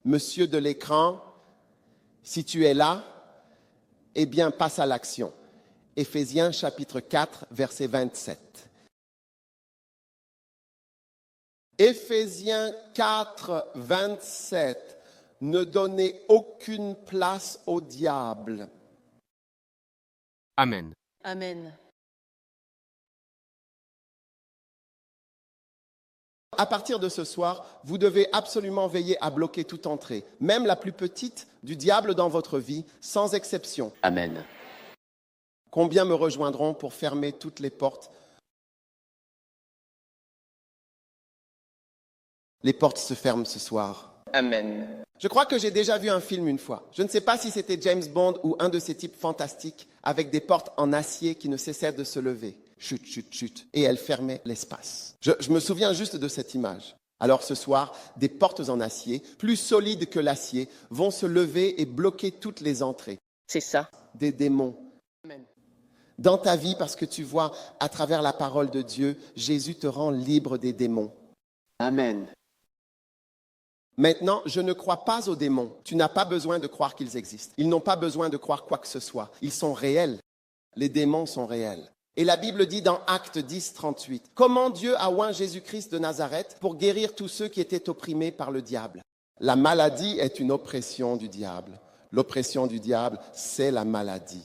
Monsieur de l'écran, si tu es là, eh bien, passe à l'action. Éphésiens chapitre 4, verset 27. Éphésiens 4, 27. Ne donnez aucune place au diable. Amen. Amen. À partir de ce soir, vous devez absolument veiller à bloquer toute entrée, même la plus petite, du diable dans votre vie, sans exception. Amen. Combien me rejoindront pour fermer toutes les portes? Les portes se ferment ce soir. Amen. Je crois que j'ai déjà vu un film une fois. Je ne sais pas si c'était James Bond ou un de ces types fantastiques avec des portes en acier qui ne cessaient de se lever. Chut, chut, chut. Et elles fermaient l'espace. Je me souviens juste de cette image. Alors ce soir, des portes en acier, plus solides que l'acier, vont se lever et bloquer toutes les entrées. C'est ça. Des démons. Amen. Dans ta vie, parce que tu vois, à travers la parole de Dieu, Jésus te rend libre des démons. Amen. Maintenant, je ne crois pas aux démons. Tu n'as pas besoin de croire qu'ils existent. Ils n'ont pas besoin de croire quoi que ce soit. Ils sont réels. Les démons sont réels. Et la Bible dit dans Actes 10, 38, « Comment Dieu a oint Jésus-Christ de Nazareth pour guérir tous ceux qui étaient opprimés par le diable. » La maladie est une oppression du diable. L'oppression du diable, c'est la maladie.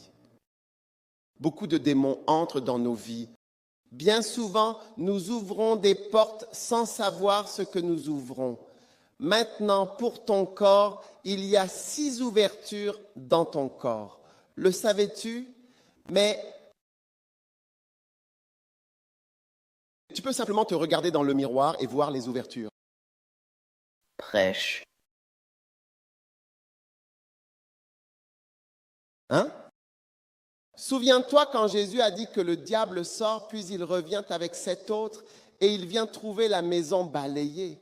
Beaucoup de démons entrent dans nos vies. Bien souvent, nous ouvrons des portes sans savoir ce que nous ouvrons. Maintenant, pour ton corps, il y a 6 ouvertures dans ton corps. Le savais-tu? Mais tu peux simplement te regarder dans le miroir et voir les ouvertures. Prêche. Hein? Souviens-toi quand Jésus a dit que le diable sort, puis il revient avec 7 autres et il vient trouver la maison balayée.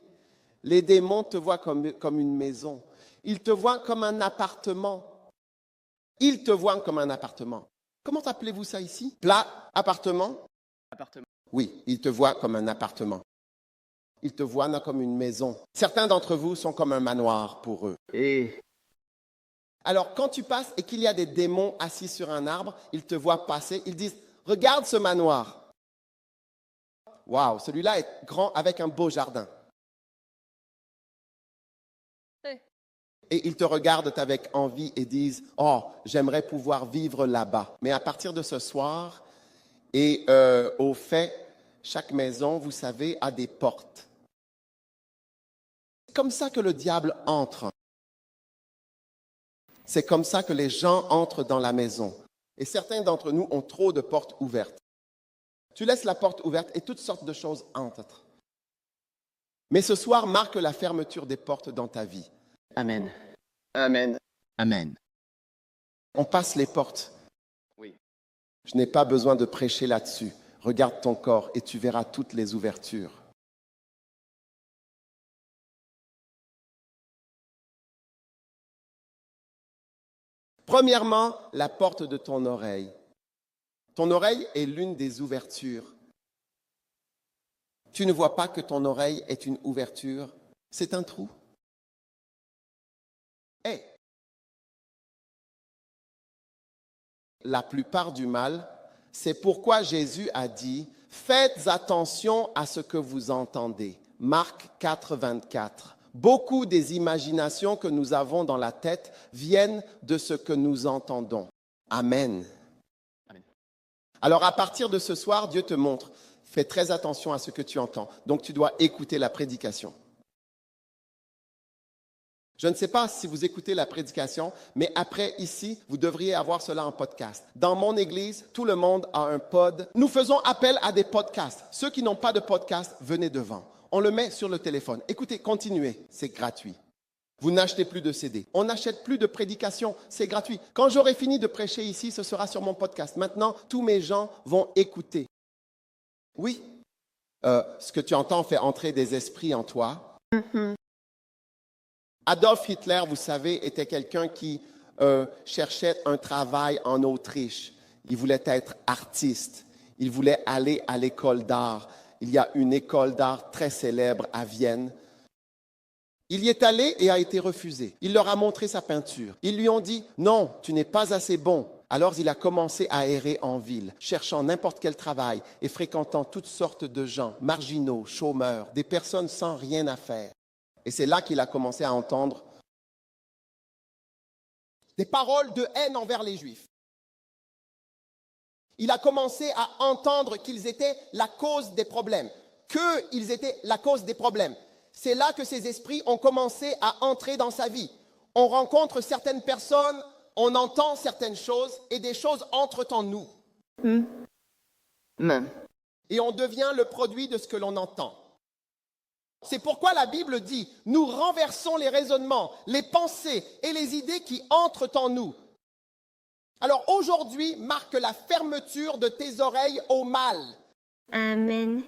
Les démons te voient comme une maison. Ils te voient comme un appartement. Ils te voient comme un appartement. Comment appelez-vous ça ici? Plat, appartement? Appartement. Oui, ils te voient comme un appartement. Ils te voient comme une maison. Certains d'entre vous sont comme un manoir pour eux. Et Alors, quand tu passes et qu'il y a des démons assis sur un arbre, ils te voient passer, ils disent « Regarde ce manoir. Waouh, celui-là est grand avec un beau jardin. » Et ils te regardent avec envie et disent « Oh, j'aimerais pouvoir vivre là-bas. » Mais à partir de ce soir, et au fait, chaque maison, vous savez, a des portes. C'est comme ça que le diable entre. C'est comme ça que les gens entrent dans la maison. Et certains d'entre nous ont trop de portes ouvertes. Tu laisses la porte ouverte et toutes sortes de choses entrent. Mais ce soir marque la fermeture des portes dans ta vie. Amen. Amen. Amen. On passe les portes. Oui. Je n'ai pas besoin de prêcher là-dessus. Regarde ton corps et tu verras toutes les ouvertures. Premièrement, la porte de ton oreille. Ton oreille est l'une des ouvertures. Tu ne vois pas que ton oreille est une ouverture, c'est un trou. Et la plupart du mal, c'est pourquoi Jésus a dit « Faites attention à ce que vous entendez ». Marc 4, 24. Beaucoup des imaginations que nous avons dans la tête viennent de ce que nous entendons. Amen. Amen. Alors à partir de ce soir, Dieu te montre, fais très attention à ce que tu entends. Donc tu dois écouter la prédication. Je ne sais pas si vous écoutez la prédication, mais après ici, vous devriez avoir cela en podcast. Dans mon église, tout le monde a un pod. Nous faisons appel à des podcasts. Ceux qui n'ont pas de podcast, venez devant. On le met sur le téléphone. Écoutez, continuez, c'est gratuit. Vous n'achetez plus de CD. On n'achète plus de prédication, c'est gratuit. Quand j'aurai fini de prêcher ici, ce sera sur mon podcast. Maintenant, tous mes gens vont écouter. Oui, ce que tu entends fait entrer des esprits en toi. Adolf Hitler, vous savez, était quelqu'un qui cherchait un travail en Autriche. Il voulait être artiste. Il voulait aller à l'école d'art. Il y a une école d'art très célèbre à Vienne. Il y est allé et a été refusé. Il leur a montré sa peinture. Ils lui ont dit « Non, tu n'es pas assez bon ». Alors il a commencé à errer en ville, cherchant n'importe quel travail et fréquentant toutes sortes de gens, marginaux, chômeurs, des personnes sans rien à faire. Et c'est là qu'il a commencé à entendre des paroles de haine envers les Juifs. Il a commencé à entendre qu'ils étaient la cause des problèmes. qu'ils étaient la cause des problèmes. C'est là que ces esprits ont commencé à entrer dans sa vie. On rencontre certaines personnes, on entend certaines choses et des choses entrent en nous. Et on devient le produit de ce que l'on entend. C'est pourquoi la Bible dit, nous renversons les raisonnements, les pensées et les idées qui entrent en nous. Alors aujourd'hui marque la fermeture de tes oreilles au mal. Amen.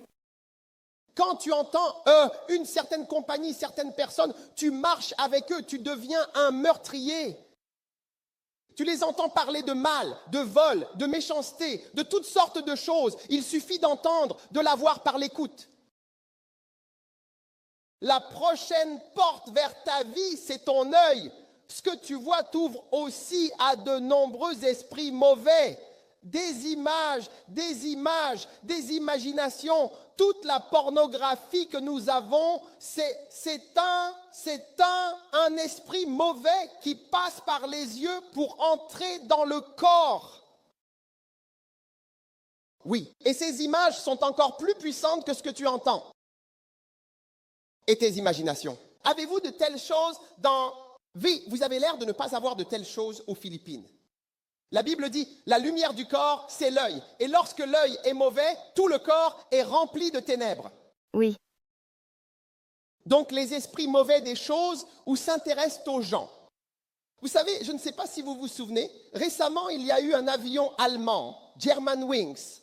Quand tu entends une certaine compagnie, certaines personnes, tu marches avec eux, tu deviens un meurtrier. Tu les entends parler de mal, de vol, de méchanceté, de toutes sortes de choses. Il suffit d'entendre, de la voir par l'écoute. La prochaine porte vers ta vie, c'est ton œil. Ce que tu vois t'ouvre aussi à de nombreux esprits mauvais. Des images, des imaginations. Toute la pornographie que nous avons, c'est un esprit mauvais qui passe par les yeux pour entrer dans le corps. Oui, et ces images sont encore plus puissantes que ce que tu entends. Et tes imaginations. Avez-vous de telles choses dans... Oui, vous avez l'air de ne pas avoir de telles choses aux Philippines. La Bible dit, la lumière du corps, c'est l'œil. Et lorsque l'œil est mauvais, tout le corps est rempli de ténèbres. Oui. Donc les esprits mauvais des choses ou s'intéressent aux gens. Vous savez, je ne sais pas si vous vous souvenez, récemment, il y a eu un avion allemand, Germanwings.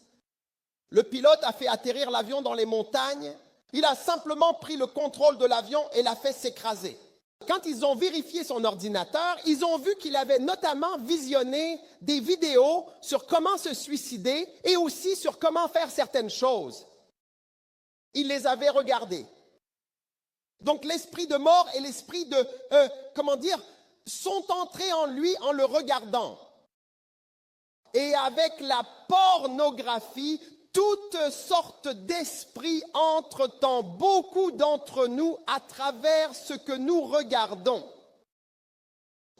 Le pilote a fait atterrir l'avion dans les montagnes. Il a simplement pris le contrôle de l'avion et l'a fait s'écraser. Quand ils ont vérifié son ordinateur, ils ont vu qu'il avait notamment visionné des vidéos sur comment se suicider et aussi sur comment faire certaines choses. Il les avait regardées. Donc l'esprit de mort et l'esprit de, sont entrés en lui en le regardant. Et avec la pornographie, toutes sortes d'esprits entrent en beaucoup d'entre nous à travers ce que nous regardons.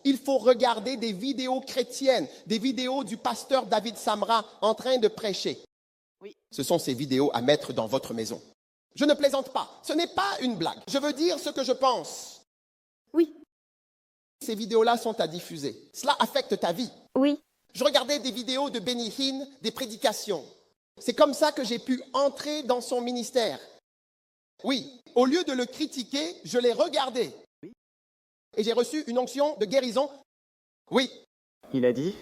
Il faut regarder des vidéos chrétiennes, des vidéos du pasteur David Samra en train de prêcher. Oui. Ce sont ces vidéos à mettre dans votre maison. Je ne plaisante pas, ce n'est pas une blague. Je veux dire ce que je pense. Oui. Ces vidéos-là sont à diffuser. Cela affecte ta vie. Oui. Je regardais des vidéos de Benny Hinn, des prédications. C'est comme ça que j'ai pu entrer dans son ministère. Oui, au lieu de le critiquer, je l'ai regardé. Et j'ai reçu une onction de guérison. Oui. Il a dit,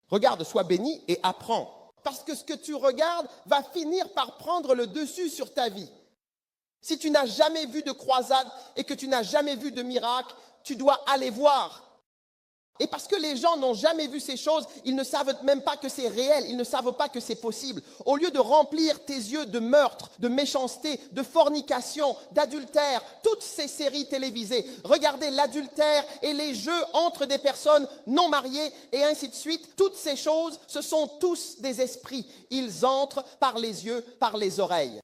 Regarde, sois béni et apprends. Parce que ce que tu regardes va finir par prendre le dessus sur ta vie. Si tu n'as jamais vu de croisade et que tu n'as jamais vu de miracle, tu dois aller voir. Et parce que les gens n'ont jamais vu ces choses, ils ne savent même pas que c'est réel, ils ne savent pas que c'est possible. Au lieu de remplir tes yeux de meurtre, de méchanceté, de fornication, d'adultère, toutes ces séries télévisées, regardez l'adultère et les jeux entre des personnes non mariées et ainsi de suite, toutes ces choses, ce sont tous des esprits. Ils entrent par les yeux, par les oreilles.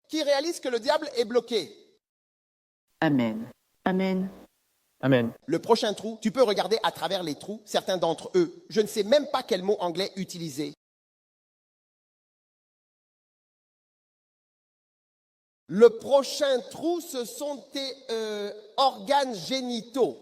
Qui réalise que le diable est bloqué. Amen. Amen. Amen. Le prochain trou, tu peux regarder à travers les trous, certains d'entre eux. Je ne sais même pas quel mot anglais utiliser. Le prochain trou, ce sont tes organes génitaux.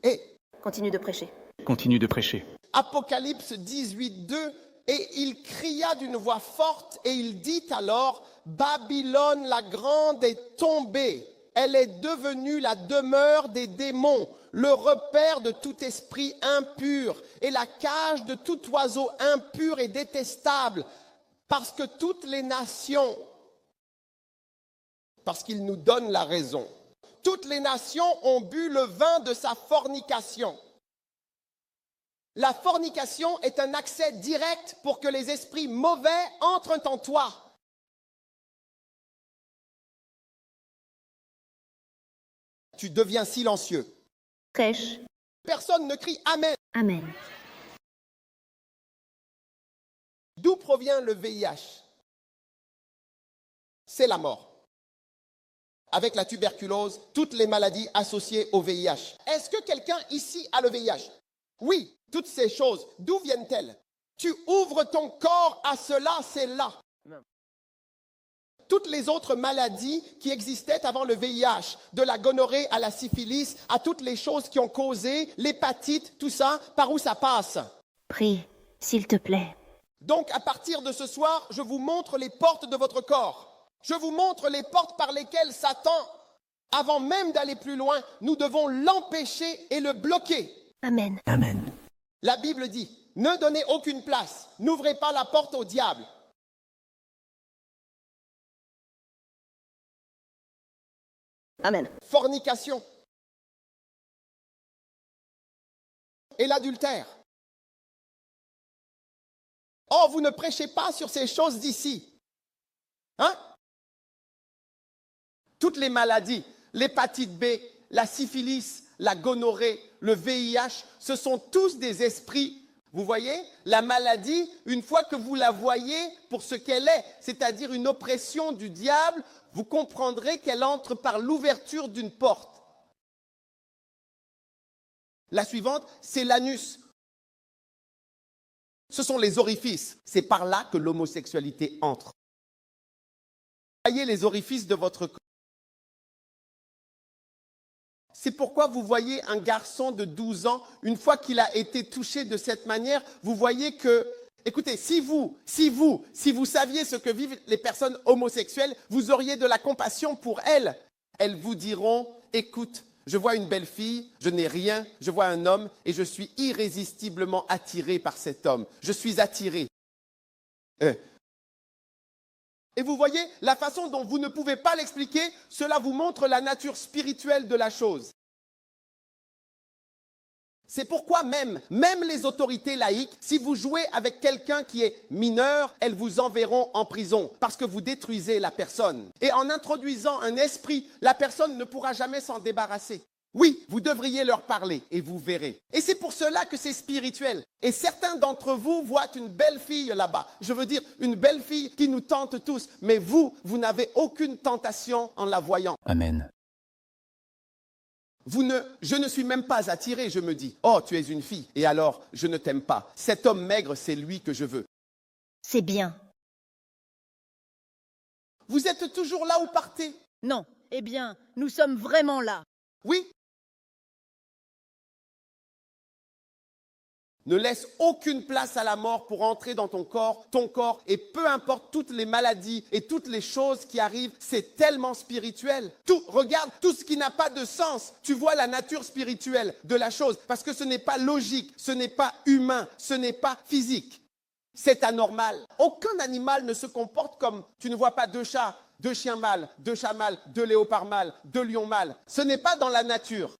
Et Continue de prêcher. Continue de prêcher. Apocalypse 18, 2, et il cria d'une voix forte et il dit alors, Babylone la grande est tombée, elle est devenue la demeure des démons, le repère de tout esprit impur et la cage de tout oiseau impur et détestable, parce que toutes les nations, parce qu'il nous donne la raison, toutes les nations ont bu le vin de sa fornication. La fornication est un accès direct pour que les esprits mauvais entrent en toi. Tu deviens silencieux. Prêche. Personne ne crie Amen. Amen. D'où provient le VIH? C'est la mort. avec la tuberculose, toutes les maladies associées au VIH. Est-ce que quelqu'un ici a le VIH? Oui, toutes ces choses, d'où viennent-elles? Tu ouvres ton corps à cela, c'est là. Toutes les autres maladies qui existaient avant le VIH, de la gonorrhée à la syphilis, à toutes les choses qui ont causé l'hépatite, tout ça, par où ça passe? Prie, s'il te plaît. Donc, à partir de ce soir, je vous montre les portes de votre corps. Je vous montre les portes par lesquelles Satan, avant même d'aller plus loin, nous devons l'empêcher et le bloquer. Amen. Amen. La Bible dit, ne donnez aucune place, n'ouvrez pas la porte au diable. Amen. Fornication et l'adultère. Oh, vous ne prêchez pas sur ces choses d'ici. Hein? Toutes les maladies, l'hépatite B, la syphilis, la gonorrhée, le VIH, ce sont tous des esprits. Vous voyez, la maladie, une fois que vous la voyez pour ce qu'elle est, c'est-à-dire une oppression du diable, vous comprendrez qu'elle entre par l'ouverture d'une porte. La suivante, c'est l'anus. Ce sont les orifices. C'est par là que l'homosexualité entre. Voyez les orifices de votre corps. C'est pourquoi vous voyez un garçon de 12 ans, une fois qu'il a été touché de cette manière, vous voyez que, écoutez, si vous saviez ce que vivent les personnes homosexuelles, vous auriez de la compassion pour elles. Elles vous diront, écoute, je vois une belle fille, je n'ai rien, je vois un homme et je suis irrésistiblement attiré par cet homme. Je suis attiré. Et vous voyez, la façon dont vous ne pouvez pas l'expliquer, cela vous montre la nature spirituelle de la chose. C'est pourquoi même les autorités laïques, si vous jouez avec quelqu'un qui est mineur, elles vous enverront en prison parce que vous détruisez la personne. Et en introduisant un esprit, la personne ne pourra jamais s'en débarrasser. Oui, vous devriez leur parler et vous verrez. Et c'est pour cela que c'est spirituel. Et certains d'entre vous voient une belle fille là-bas. Je veux dire, une belle fille qui nous tente tous. Mais vous n'avez aucune tentation en la voyant. Amen. Je ne suis même pas attiré, je me dis. Oh, tu es une fille. Et alors, je ne t'aime pas. Cet homme maigre, c'est lui que je veux. C'est bien. Vous êtes toujours là ou partez? Non. Eh bien, nous sommes vraiment là. Oui. Ne laisse aucune place à la mort pour entrer dans ton corps, et peu importe toutes les maladies et toutes les choses qui arrivent, c'est tellement spirituel. Regarde tout ce qui n'a pas de sens. Tu vois la nature spirituelle de la chose, parce que ce n'est pas logique, ce n'est pas humain, ce n'est pas physique. C'est anormal. Aucun animal ne se comporte comme, tu ne vois pas deux chats, deux chiens mâles, deux chats mâles, deux léopards mâles, deux lions mâles. Ce n'est pas dans la nature.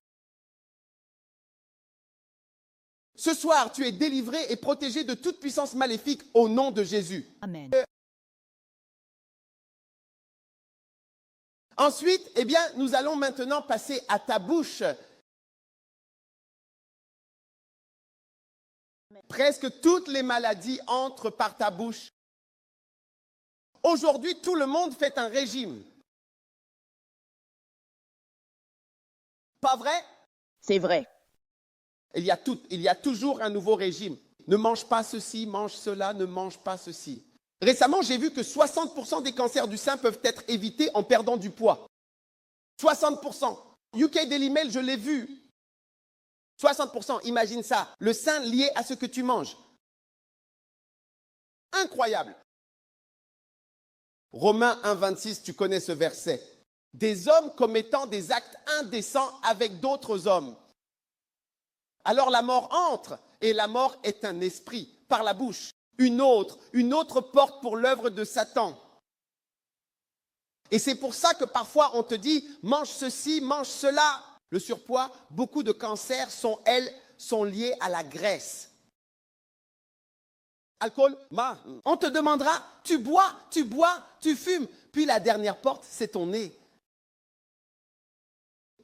Ce soir, tu es délivré et protégé de toute puissance maléfique au nom de Jésus. Amen. Ensuite, eh bien, nous allons maintenant passer à ta bouche. Presque toutes les maladies entrent par ta bouche. Aujourd'hui, tout le monde fait un régime. Pas vrai? C'est vrai. Il y a toujours un nouveau régime. Ne mange pas ceci, mange cela, ne mange pas ceci. Récemment, j'ai vu que 60% des cancers du sein peuvent être évités en perdant du poids. 60%. UK Daily Mail, je l'ai vu. 60%, imagine ça. Le sein lié à ce que tu manges. Incroyable. Romains 1,26, tu connais ce verset. Des hommes commettant des actes indécents avec d'autres hommes. Alors la mort entre, et la mort est un esprit, par la bouche. Une autre porte pour l'œuvre de Satan. Et c'est pour ça que parfois on te dit, mange ceci, mange cela. Le surpoids, beaucoup de cancers sont liés à la graisse. Alcool, on te demandera, tu bois, tu fumes. Puis la dernière porte, c'est ton nez.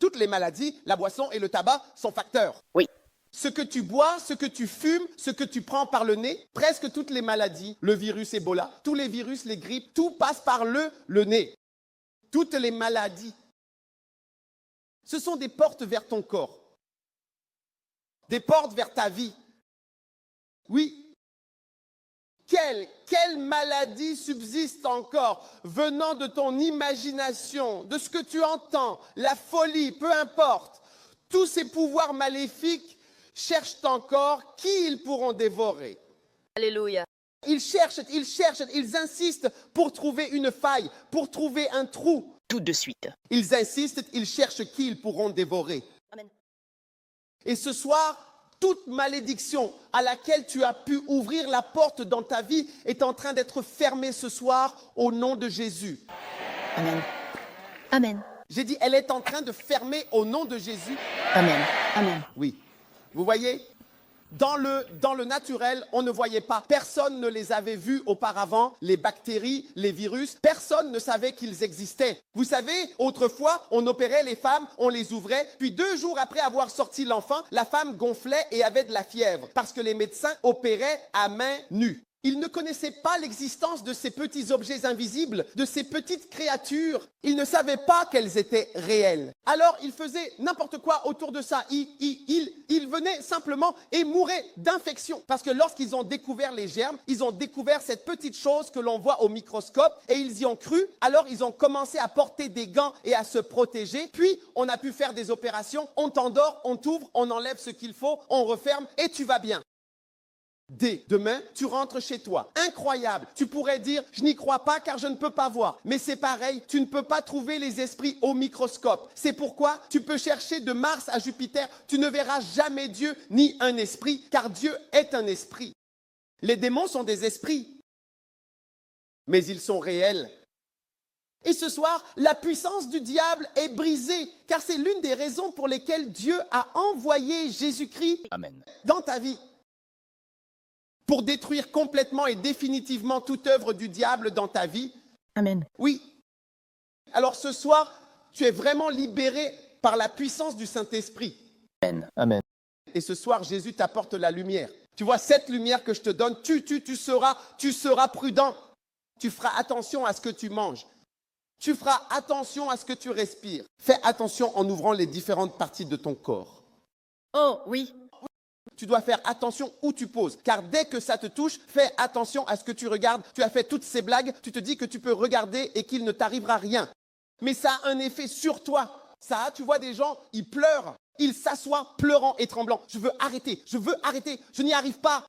Toutes les maladies, la boisson et le tabac sont facteurs. Oui. Ce que tu bois, ce que tu fumes, ce que tu prends par le nez, presque toutes les maladies, le virus Ebola, tous les virus, les grippes, tout passe par le nez. Toutes les maladies. Ce sont des portes vers ton corps, des portes vers ta vie. Oui. Quelle maladie subsiste encore venant de ton imagination, de ce que tu entends, la folie, peu importe. Tous ces pouvoirs maléfiques cherchent encore qui ils pourront dévorer. Alléluia. Ils cherchent, ils insistent pour trouver une faille, pour trouver un trou. Tout de suite. Ils insistent, ils cherchent qui ils pourront dévorer. Amen. Et ce soir, toute malédiction à laquelle tu as pu ouvrir la porte dans ta vie est en train d'être fermée ce soir au nom de Jésus. Amen. Amen. J'ai dit, elle est en train de fermer au nom de Jésus. Amen. Amen. Oui. Vous voyez, dans le naturel, on ne voyait pas. Personne ne les avait vus auparavant, les bactéries, les virus. Personne ne savait qu'ils existaient. Vous savez, autrefois, on opérait les femmes, on les ouvrait, puis 2 jours après avoir sorti l'enfant, la femme gonflait et avait de la fièvre, parce que les médecins opéraient à main nue. Ils ne connaissaient pas l'existence de ces petits objets invisibles, de ces petites créatures. Ils ne savaient pas qu'elles étaient réelles. Alors, ils faisaient n'importe quoi autour de ça. Ils venaient simplement et mouraient d'infection. Parce que lorsqu'ils ont découvert les germes, ils ont découvert cette petite chose que l'on voit au microscope et ils y ont cru. Alors, ils ont commencé à porter des gants et à se protéger. Puis, on a pu faire des opérations. On t'endort, on t'ouvre, on enlève ce qu'il faut, on referme et tu vas bien. Dès demain, tu rentres chez toi. Incroyable. Tu pourrais dire, je n'y crois pas car je ne peux pas voir. Mais c'est pareil, tu ne peux pas trouver les esprits au microscope. C'est pourquoi tu peux chercher de Mars à Jupiter. Tu ne verras jamais Dieu ni un esprit, car Dieu est un esprit. Les démons sont des esprits, mais ils sont réels. Et ce soir, la puissance du diable est brisée, car c'est l'une des raisons pour lesquelles Dieu a envoyé Jésus-Christ dans ta vie. Pour détruire complètement et définitivement toute œuvre du diable dans ta vie. Amen. Oui. Alors ce soir, tu es vraiment libéré par la puissance du Saint-Esprit. Amen. Amen. Et ce soir, Jésus t'apporte la lumière. Tu vois, cette lumière que je te donne, tu seras prudent. Tu feras attention à ce que tu manges. Tu feras attention à ce que tu respires. Fais attention en ouvrant les différentes parties de ton corps. Oh, oui. Tu dois faire attention où tu poses, car dès que ça te touche, fais attention à ce que tu regardes. Tu as fait toutes ces blagues, tu te dis que tu peux regarder et qu'il ne t'arrivera rien. Mais ça a un effet sur toi. Tu vois des gens, ils pleurent, ils s'assoient pleurant et tremblant. Je veux arrêter, je n'y arrive pas.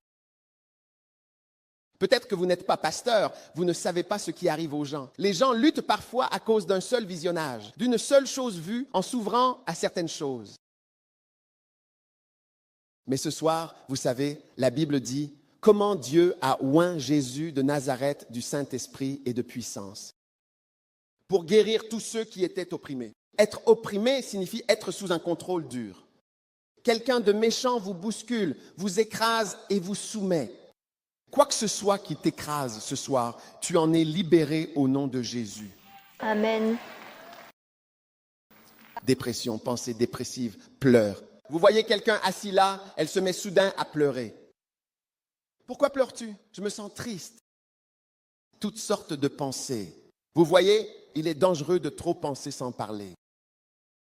Peut-être que vous n'êtes pas pasteur, vous ne savez pas ce qui arrive aux gens. Les gens luttent parfois à cause d'un seul visionnage, d'une seule chose vue en s'ouvrant à certaines choses. Mais ce soir, vous savez, la Bible dit comment Dieu a oint Jésus de Nazareth du Saint-Esprit et de puissance pour guérir tous ceux qui étaient opprimés. Être opprimé signifie être sous un contrôle dur. Quelqu'un de méchant vous bouscule, vous écrase et vous soumet. Quoi que ce soit qui t'écrase ce soir, tu en es libéré au nom de Jésus. Amen. Dépression, pensée dépressive, pleurs. Vous voyez quelqu'un assis là, elle se met soudain à pleurer. Pourquoi pleures-tu? Je me sens triste. Toutes sortes de pensées. Vous voyez, il est dangereux de trop penser sans parler.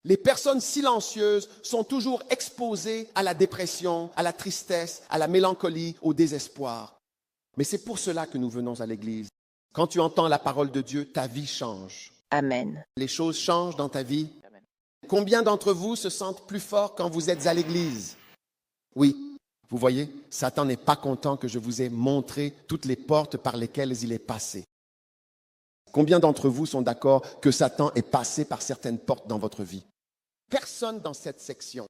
Les personnes silencieuses sont toujours exposées à la dépression, à la tristesse, à la mélancolie, au désespoir. Mais c'est pour cela que nous venons à l'église. Quand tu entends la parole de Dieu, ta vie change. Amen. Les choses changent dans ta vie. Combien d'entre vous se sentent plus forts quand vous êtes à l'église? Oui, vous voyez, Satan n'est pas content que je vous ai montré toutes les portes par lesquelles il est passé. Combien d'entre vous sont d'accord que Satan est passé par certaines portes dans votre vie? Personne dans cette section.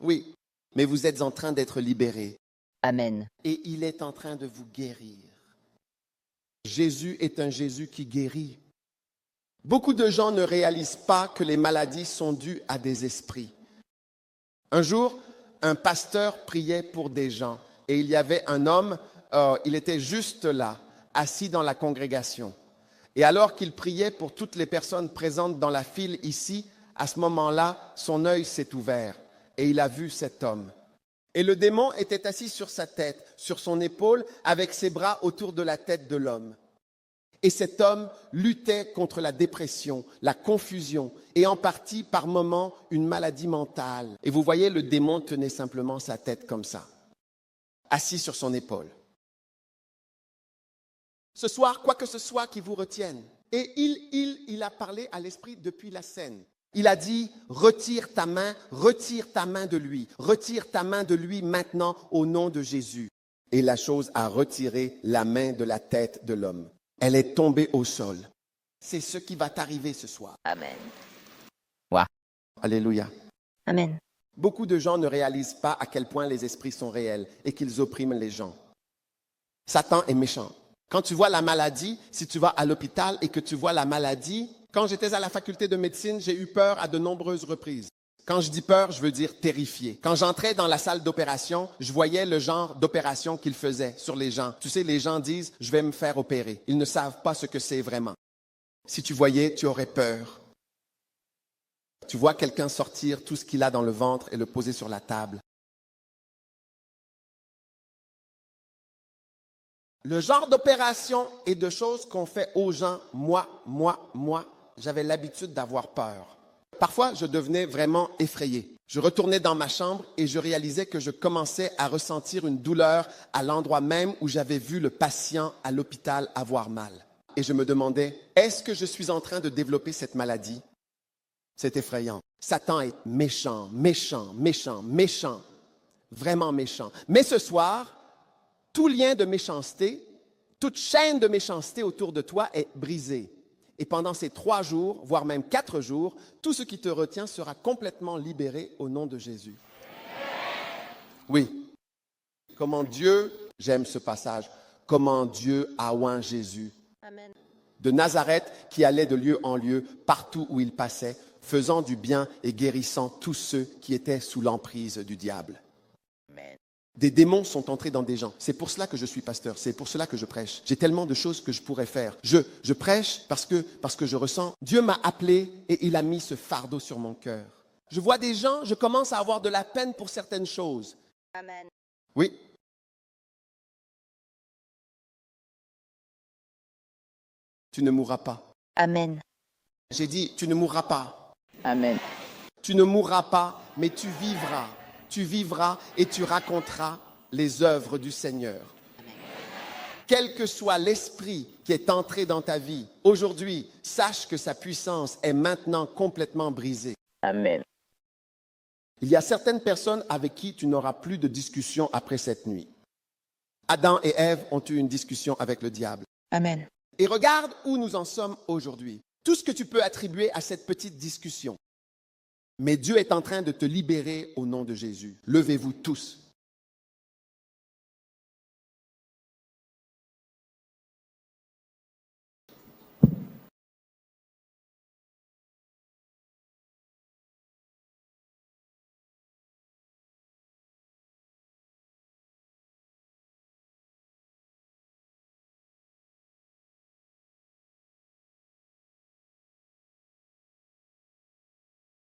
Oui, mais vous êtes en train d'être libérés. Amen. Et il est en train de vous guérir. Jésus est un Jésus qui guérit. Beaucoup de gens ne réalisent pas que les maladies sont dues à des esprits. Un jour, un pasteur priait pour des gens et il y avait un homme, il était juste là, assis dans la congrégation. Et alors qu'il priait pour toutes les personnes présentes dans la file ici, à ce moment-là, son œil s'est ouvert et il a vu cet homme. Et le démon était assis sur sa tête, sur son épaule, avec ses bras autour de la tête de l'homme. Et cet homme luttait contre la dépression, la confusion et en partie par moments une maladie mentale. Et vous voyez, le démon tenait simplement sa tête comme ça, assis sur son épaule. Ce soir, quoi que ce soit qui vous retienne. Et il a parlé à l'esprit depuis la scène. Il a dit, retire ta main de lui, retire ta main de lui maintenant au nom de Jésus. Et la chose a retiré la main de la tête de l'homme. Elle est tombée au sol. C'est ce qui va t'arriver ce soir. Amen. Alléluia. Amen. Beaucoup de gens ne réalisent pas à quel point les esprits sont réels et qu'ils oppriment les gens. Satan est méchant. Quand tu vois la maladie, si tu vas à l'hôpital et que tu vois la maladie, quand j'étais à la faculté de médecine, j'ai eu peur à de nombreuses reprises. Quand je dis peur, je veux dire terrifié. Quand j'entrais dans la salle d'opération, je voyais le genre d'opération qu'ils faisaient sur les gens. Tu sais, les gens disent, je vais me faire opérer. Ils ne savent pas ce que c'est vraiment. Si tu voyais, tu aurais peur. Tu vois quelqu'un sortir tout ce qu'il a dans le ventre et le poser sur la table. Le genre d'opération et de choses qu'on fait aux gens, moi, j'avais l'habitude d'avoir peur. Parfois, je devenais vraiment effrayé. Je retournais dans ma chambre et je réalisais que je commençais à ressentir une douleur à l'endroit même où j'avais vu le patient à l'hôpital avoir mal. Et je me demandais, est-ce que je suis en train de développer cette maladie? C'est effrayant. Satan est méchant, vraiment méchant. Mais ce soir, tout lien de méchanceté, toute chaîne de méchanceté autour de toi est brisée. Et pendant ces 3 jours, voire même 4 jours, tout ce qui te retient sera complètement libéré au nom de Jésus. Oui. Comment Dieu, j'aime ce passage, comment Dieu a oint Jésus. Amen. De Nazareth qui allait de lieu en lieu, partout où il passait, faisant du bien et guérissant tous ceux qui étaient sous l'emprise du diable. Amen. Des démons sont entrés dans des gens. C'est pour cela que je suis pasteur, c'est pour cela que je prêche. J'ai tellement de choses que je pourrais faire. Je prêche parce que je ressens. Dieu m'a appelé et il a mis ce fardeau sur mon cœur. Je vois des gens, je commence à avoir de la peine pour certaines choses. Amen. Oui. Tu ne mourras pas. Amen. J'ai dit, tu ne mourras pas. Amen. Tu ne mourras pas, mais tu vivras. Tu vivras et tu raconteras les œuvres du Seigneur. Quel que soit l'esprit qui est entré dans ta vie, aujourd'hui, sache que sa puissance est maintenant complètement brisée. Amen. Il y a certaines personnes avec qui tu n'auras plus de discussion après cette nuit. Adam et Ève ont eu une discussion avec le diable. Amen. Et regarde où nous en sommes aujourd'hui. Tout ce que tu peux attribuer à cette petite discussion. Mais Dieu est en train de te libérer au nom de Jésus. Levez-vous tous.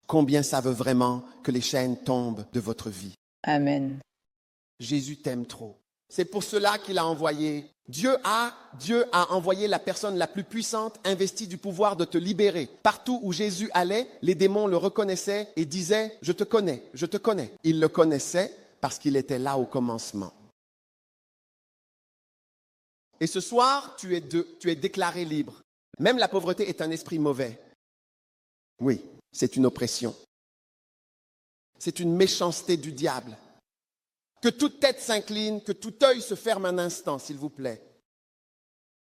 Combien ça veut vraiment que les chaînes tombent de votre vie? Amen. Jésus t'aime trop. C'est pour cela qu'il a envoyé. Dieu a envoyé la personne la plus puissante, investie du pouvoir de te libérer. Partout où Jésus allait, les démons le reconnaissaient et disaient, je te connais, je te connais. Ils le connaissaient parce qu'il était là au commencement. Et ce soir, tu es déclaré libre. Même la pauvreté est un esprit mauvais. Oui. C'est une oppression. C'est une méchanceté du diable. Que toute tête s'incline, que tout œil se ferme un instant, s'il vous plaît.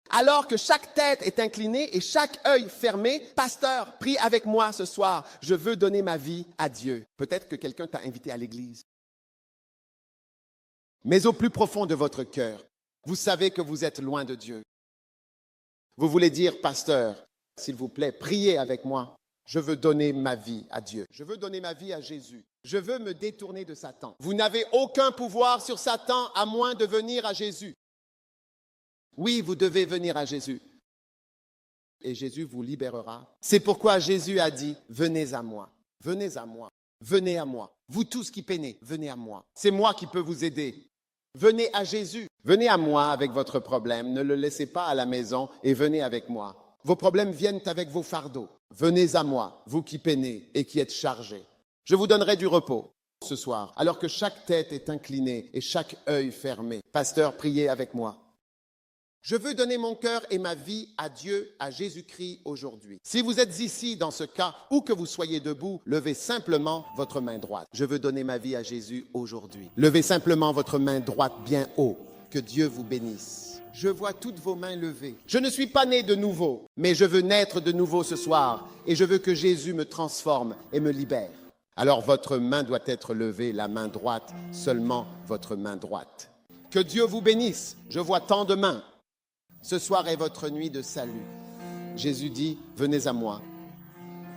Alors que chaque tête est inclinée et chaque œil fermé, pasteur, prie avec moi ce soir. Je veux donner ma vie à Dieu. Peut-être que quelqu'un t'a invité à l'église. Mais au plus profond de votre cœur, vous savez que vous êtes loin de Dieu. Vous voulez dire, pasteur, s'il vous plaît, priez avec moi. Je veux donner ma vie à Dieu. Je veux donner ma vie à Jésus. Je veux me détourner de Satan. Vous n'avez aucun pouvoir sur Satan à moins de venir à Jésus. Oui, vous devez venir à Jésus. Et Jésus vous libérera. C'est pourquoi Jésus a dit, venez à moi, venez à moi, venez à moi. Vous tous qui peinez, venez à moi. C'est moi qui peux vous aider. Venez à Jésus. Venez à moi avec votre problème. Ne le laissez pas à la maison et venez avec moi. Vos problèmes viennent avec vos fardeaux. Venez à moi, vous qui peinez et qui êtes chargés. Je vous donnerai du repos ce soir, alors que chaque tête est inclinée et chaque œil fermé. Pasteur, priez avec moi. Je veux donner mon cœur et ma vie à Dieu, à Jésus-Christ aujourd'hui. Si vous êtes ici dans ce cas, ou que vous soyez debout, levez simplement votre main droite. Je veux donner ma vie à Jésus aujourd'hui. Levez simplement votre main droite bien haut. Que Dieu vous bénisse. Je vois toutes vos mains levées. Je ne suis pas né de nouveau, mais je veux naître de nouveau ce soir et je veux que Jésus me transforme et me libère. Alors votre main doit être levée, la main droite, seulement votre main droite. Que Dieu vous bénisse. Je vois tant de mains. Ce soir est votre nuit de salut. Jésus dit, venez à moi.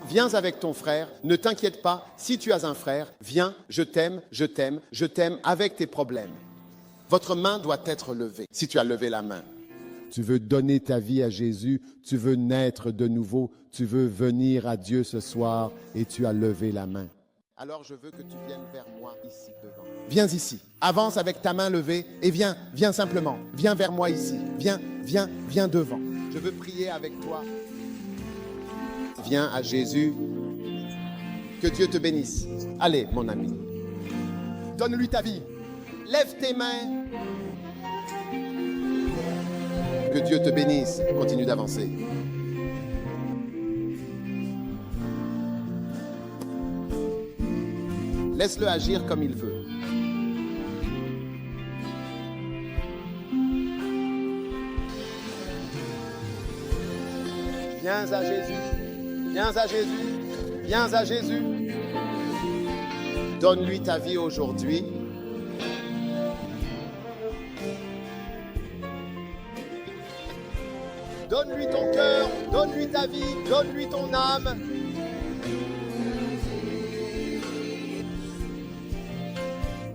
Viens avec ton frère, ne t'inquiète pas, si tu as un frère, viens, je t'aime, je t'aime, je t'aime avec tes problèmes. Votre main doit être levée, si tu as levé la main. Tu veux donner ta vie à Jésus, tu veux naître de nouveau, tu veux venir à Dieu ce soir et tu as levé la main. Alors je veux que tu viennes vers moi ici devant. Viens ici, avance avec ta main levée et viens simplement. Viens vers moi ici, viens devant. Je veux prier avec toi. Viens à Jésus. Que Dieu te bénisse. Allez, mon ami. Donne-lui ta vie. Lève tes mains. Que Dieu te bénisse. Continue d'avancer. Laisse-le agir comme il veut. Viens à Jésus. Viens à Jésus. Viens à Jésus. Donne-lui ta vie aujourd'hui. Donne-lui ton cœur, donne-lui ta vie, donne-lui ton âme.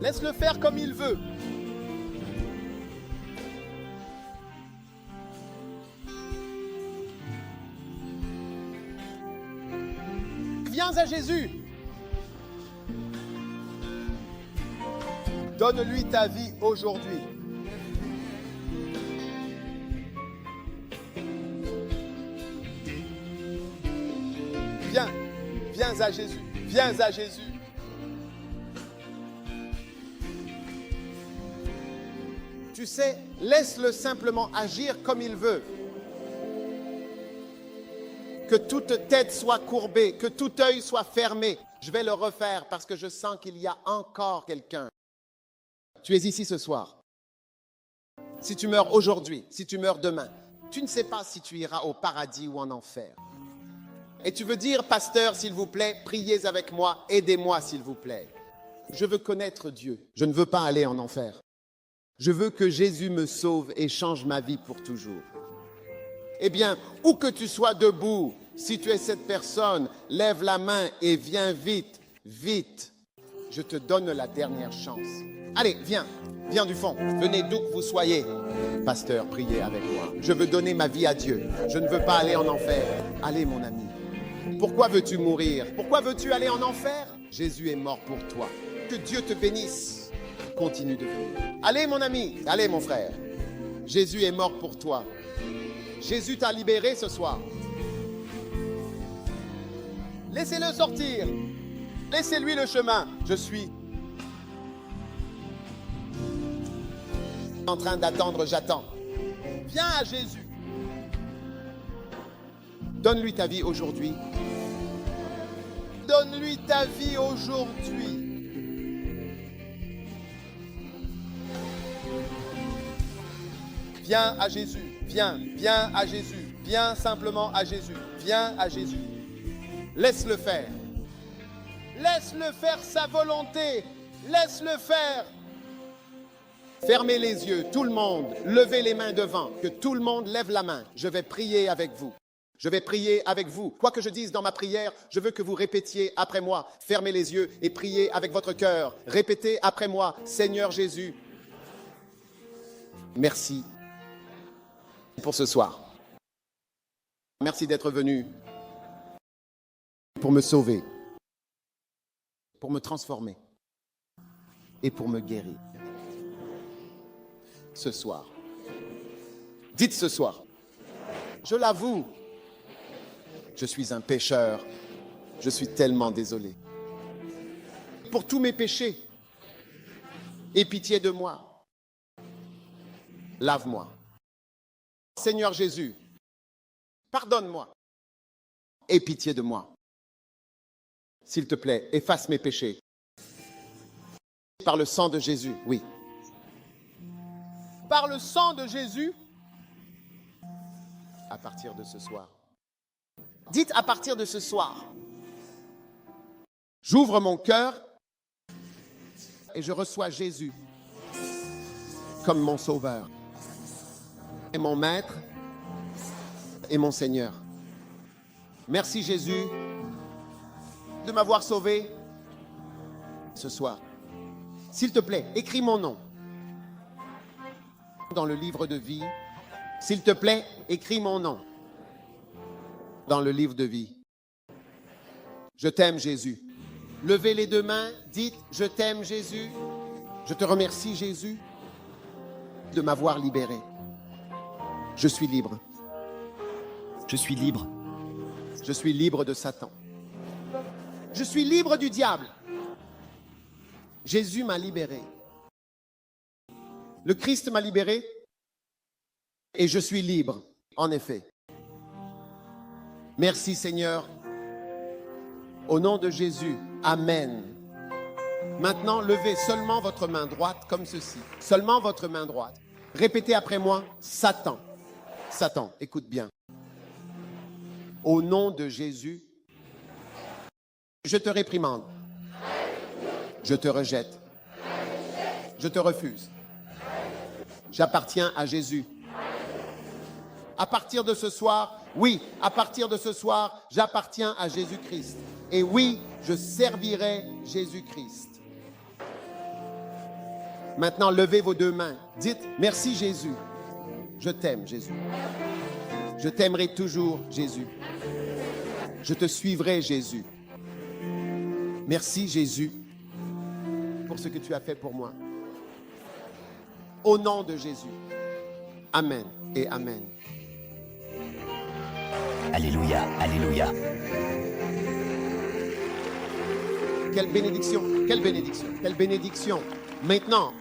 Laisse-le faire comme il veut. Viens à Jésus. Donne-lui ta vie aujourd'hui. Viens à Jésus, viens à Jésus. Tu sais, laisse-le simplement agir comme il veut. Que toute tête soit courbée, que tout œil soit fermé. Je vais le refaire parce que je sens qu'il y a encore quelqu'un. Tu es ici ce soir. Si tu meurs aujourd'hui, si tu meurs demain, tu ne sais pas si tu iras au paradis ou en enfer. Et tu veux dire, pasteur, s'il vous plaît, priez avec moi, aidez-moi, s'il vous plaît. Je veux connaître Dieu. Je ne veux pas aller en enfer. Je veux que Jésus me sauve et change ma vie pour toujours. Eh bien, où que tu sois debout, si tu es cette personne, lève la main et viens vite, vite. Je te donne la dernière chance. Allez, viens du fond. Venez d'où que vous soyez. Pasteur, priez avec moi. Je veux donner ma vie à Dieu. Je ne veux pas aller en enfer. Allez, mon ami. Pourquoi veux-tu mourir? Pourquoi veux-tu aller en enfer? Jésus est mort pour toi. Que Dieu te bénisse. Continue de venir. Allez, mon ami. Allez, mon frère. Jésus est mort pour toi. Jésus t'a libéré ce soir. Laissez-le sortir. Laissez-lui le chemin. Je suis en train d'attendre, j'attends. Viens à Jésus. Donne-lui ta vie aujourd'hui. Donne-lui ta vie aujourd'hui. Viens à Jésus. Viens à Jésus. Viens simplement à Jésus. Viens à Jésus. Laisse-le faire. Laisse-le faire sa volonté. Laisse-le faire. Fermez les yeux, tout le monde. Levez les mains devant. Que tout le monde lève la main. Je vais prier avec vous. Je vais prier avec vous. Quoi que je dise dans ma prière, je veux que vous répétiez après moi. Fermez les yeux et priez avec votre cœur. Répétez après moi. Seigneur Jésus, merci pour ce soir. Merci d'être venu pour me sauver, pour me transformer et pour me guérir. ce soir. Dites ce soir. Je l'avoue. Je suis un pécheur. Je suis tellement désolé. Pour tous mes péchés. Aie pitié de moi. Lave-moi. Seigneur Jésus, pardonne-moi. Aie pitié de moi. S'il te plaît, efface mes péchés. Par le sang de Jésus, oui. Par le sang de Jésus, à partir de ce soir. Dites à partir de ce soir. J'ouvre mon cœur et je reçois Jésus comme mon sauveur et mon maître et mon Seigneur. Merci Jésus de m'avoir sauvé ce soir. S'il te plaît, écris mon nom dans le livre de vie. S'il te plaît, écris mon nom dans le livre de vie. Je t'aime Jésus. Levez les deux mains, dites « Je t'aime Jésus ». Je te remercie Jésus de m'avoir libéré. Je suis libre. Je suis libre. Je suis libre de Satan. Je suis libre du diable. Jésus m'a libéré. Le Christ m'a libéré et je suis libre, en effet. Merci Seigneur. Au nom de Jésus, Amen. Maintenant, levez seulement votre main droite comme ceci. Seulement votre main droite. Répétez après moi, Satan. Satan, écoute bien. Au nom de Jésus, je te réprimande. Je te rejette. Je te refuse. J'appartiens à Jésus. À partir de ce soir, oui, à partir de ce soir, j'appartiens à Jésus-Christ. Et oui, je servirai Jésus-Christ. Maintenant, levez vos deux mains. Dites, merci Jésus. Je t'aime, Jésus. Je t'aimerai toujours, Jésus. Je te suivrai, Jésus. Merci, Jésus, pour ce que tu as fait pour moi. Au nom de Jésus. Amen et Amen. Alléluia, Alléluia. Quelle bénédiction, quelle bénédiction, quelle bénédiction. Maintenant,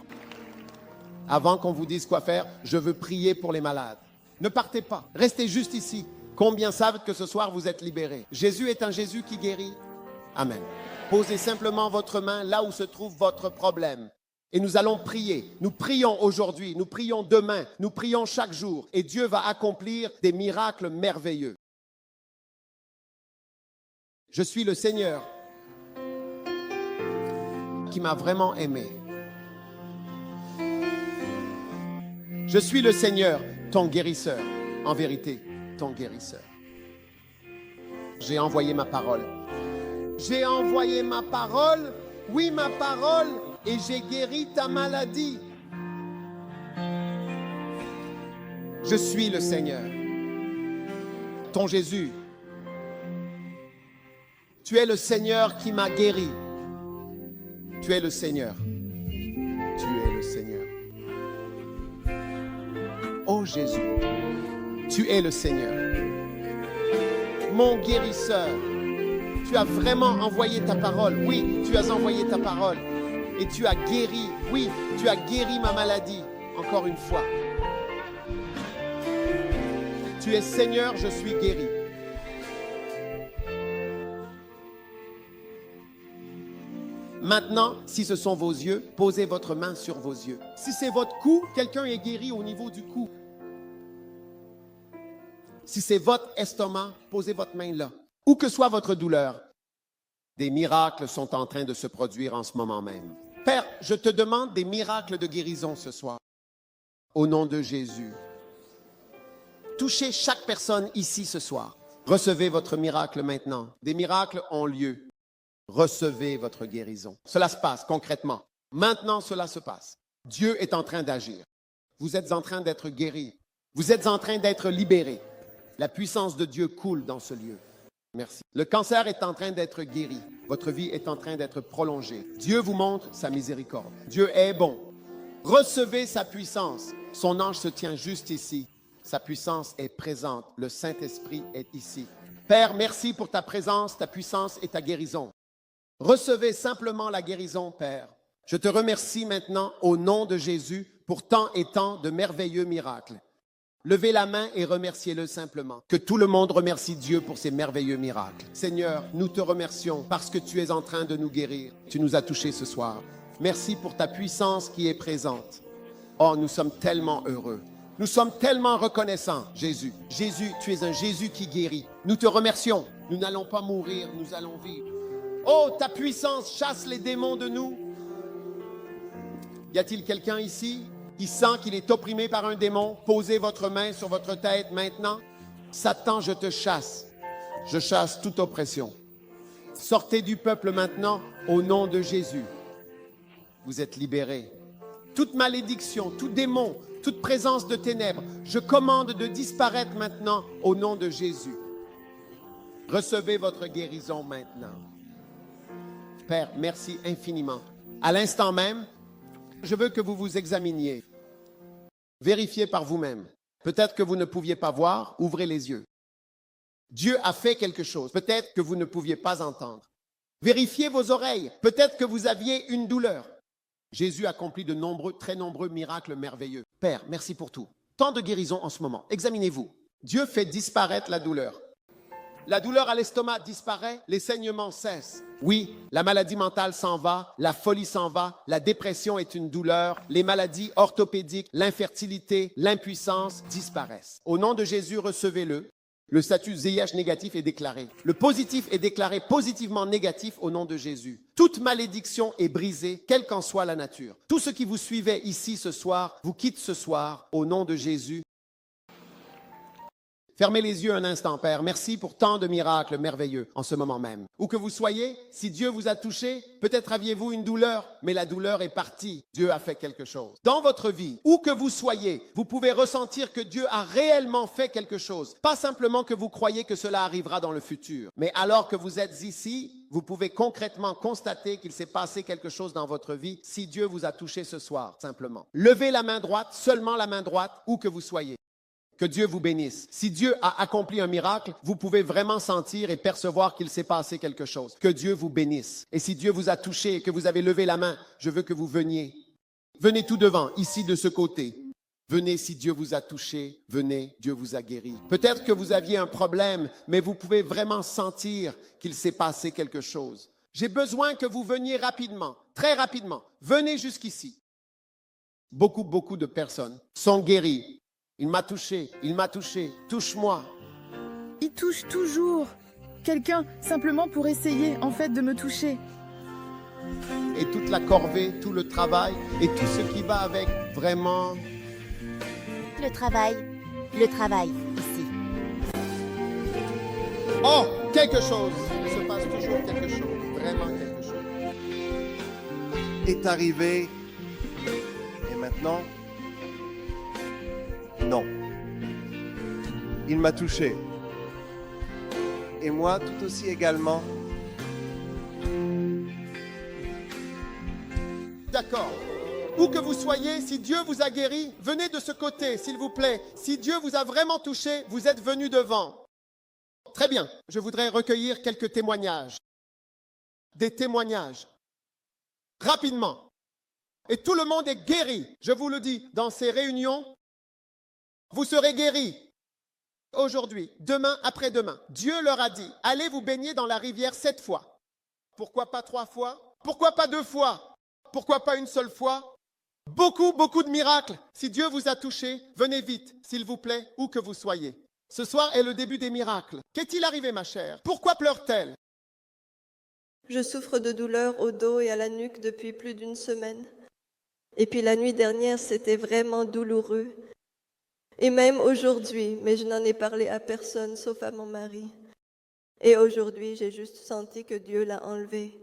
avant qu'on vous dise quoi faire, je veux prier pour les malades. Ne partez pas, restez juste ici. Combien savent que ce soir vous êtes libérés? Jésus est un Jésus qui guérit. Amen. Posez simplement votre main là où se trouve votre problème. Et nous allons prier. Nous prions aujourd'hui, nous prions demain, nous prions chaque jour. Et Dieu va accomplir des miracles merveilleux. Je suis le Seigneur qui m'a vraiment aimé. Je suis le Seigneur, ton guérisseur. En vérité, ton guérisseur. J'ai envoyé ma parole. J'ai envoyé ma parole, oui ma parole, et j'ai guéri ta maladie. Je suis le Seigneur, ton Jésus. Tu es le Seigneur qui m'a guéri. Tu es le Seigneur. Tu es le Seigneur. Oh Jésus, tu es le Seigneur. Mon guérisseur. Tu as vraiment envoyé ta parole. Oui, tu as envoyé ta parole. Et tu as guéri. Oui, tu as guéri ma maladie. Encore une fois. Tu es Seigneur, je suis guéri. Maintenant, si ce sont vos yeux, posez votre main sur vos yeux. Si c'est votre cou, quelqu'un est guéri au niveau du cou. Si c'est votre estomac, posez votre main là. Où que soit votre douleur, des miracles sont en train de se produire en ce moment même. Père, je te demande des miracles de guérison ce soir. Au nom de Jésus. Touchez chaque personne ici ce soir. Recevez votre miracle maintenant. Des miracles ont lieu. Recevez votre guérison. Cela se passe concrètement. Maintenant, cela se passe. Dieu est en train d'agir. Vous êtes en train d'être guéris. Vous êtes en train d'être libérés. La puissance de Dieu coule dans ce lieu. Merci. Le cancer est en train d'être guéri. Votre vie est en train d'être prolongée. Dieu vous montre sa miséricorde. Dieu est bon. Recevez sa puissance. Son ange se tient juste ici. Sa puissance est présente. Le Saint-Esprit est ici. Père, merci pour ta présence, ta puissance et ta guérison. Recevez simplement la guérison, Père. Je te remercie maintenant au nom de Jésus pour tant et tant de merveilleux miracles. Levez la main et remerciez-le simplement. Que tout le monde remercie Dieu pour ces merveilleux miracles. Seigneur, nous te remercions parce que tu es en train de nous guérir. Tu nous as touchés ce soir. Merci pour ta puissance qui est présente. Oh, nous sommes tellement heureux. Nous sommes tellement reconnaissants, Jésus. Jésus, tu es un Jésus qui guérit. Nous te remercions. Nous n'allons pas mourir, nous allons vivre. Oh, ta puissance chasse les démons de nous. Y a-t-il quelqu'un ici qui sent qu'il est opprimé par un démon? Posez votre main sur votre tête maintenant. Satan, je te chasse. Je chasse toute oppression. Sortez du peuple maintenant au nom de Jésus. Vous êtes libérés. Toute malédiction, tout démon, toute présence de ténèbres, je commande de disparaître maintenant au nom de Jésus. Recevez votre guérison maintenant. Père, merci infiniment. À l'instant même, je veux que vous vous examiniez. Vérifiez par vous-même. Peut-être que vous ne pouviez pas voir, ouvrez les yeux. Dieu a fait quelque chose. Peut-être que vous ne pouviez pas entendre. Vérifiez vos oreilles. Peut-être que vous aviez une douleur. Jésus accomplit de nombreux, très nombreux miracles merveilleux. Père, merci pour tout. Tant de guérisons en ce moment. Examinez-vous. Dieu fait disparaître la douleur. La douleur à l'estomac disparaît, les saignements cessent. Oui, la maladie mentale s'en va, la folie s'en va, la dépression est une douleur, les maladies orthopédiques, l'infertilité, l'impuissance disparaissent. Au nom de Jésus, recevez-le. Le statut VIH négatif est déclaré. Le positif est déclaré positivement négatif au nom de Jésus. Toute malédiction est brisée, quelle qu'en soit la nature. Tout ce qui vous suivait ici ce soir, vous quitte ce soir au nom de Jésus. Fermez les yeux un instant, Père. Merci pour tant de miracles merveilleux en ce moment même. Où que vous soyez, si Dieu vous a touché, peut-être aviez-vous une douleur, mais la douleur est partie. Dieu a fait quelque chose. Dans votre vie, où que vous soyez, vous pouvez ressentir que Dieu a réellement fait quelque chose. Pas simplement que vous croyez que cela arrivera dans le futur, mais alors que vous êtes ici, vous pouvez concrètement constater qu'il s'est passé quelque chose dans votre vie si Dieu vous a touché ce soir, simplement. Levez la main droite, seulement la main droite, où que vous soyez. Que Dieu vous bénisse. Si Dieu a accompli un miracle, vous pouvez vraiment sentir et percevoir qu'il s'est passé quelque chose. Que Dieu vous bénisse. Et si Dieu vous a touché et que vous avez levé la main, je veux que vous veniez. Venez tout devant, ici de ce côté. Venez si Dieu vous a touché. Venez, Dieu vous a guéri. Peut-être que vous aviez un problème, mais vous pouvez vraiment sentir qu'il s'est passé quelque chose. J'ai besoin que vous veniez rapidement, très rapidement. Venez jusqu'ici. Beaucoup de personnes sont guéries. Il m'a touché, touche-moi. Il touche toujours quelqu'un simplement pour essayer en fait de me toucher. Et toute la corvée, tout le travail et tout ce qui va avec, vraiment. Le travail, ici. Oh, quelque chose. Il se passe toujours quelque chose, vraiment quelque chose. Est arrivé. Et maintenant, non. Il m'a touché. Et moi, tout aussi également. D'accord. Où que vous soyez, si Dieu vous a guéri, venez de ce côté, s'il vous plaît. Si Dieu vous a vraiment touché, vous êtes venu devant. Très bien. Je voudrais recueillir quelques témoignages. Des témoignages. Rapidement. Et tout le monde est guéri. Je vous le dis, dans ces réunions, vous serez guéris. Aujourd'hui, demain, après-demain. Dieu leur a dit, allez vous baigner dans la rivière 7 fois. Pourquoi pas 3 fois? Pourquoi pas 2 fois? Pourquoi pas une seule fois? Beaucoup de miracles. Si Dieu vous a touché, venez vite, s'il vous plaît, où que vous soyez. Ce soir est le début des miracles. Qu'est-il arrivé, ma chère? Pourquoi pleure-t-elle? Je souffre de douleurs au dos et à la nuque depuis plus d'1 semaine. Et puis la nuit dernière, c'était vraiment douloureux. Et même aujourd'hui, mais je n'en ai parlé à personne sauf à mon mari. Et aujourd'hui, j'ai juste senti que Dieu l'a enlevé.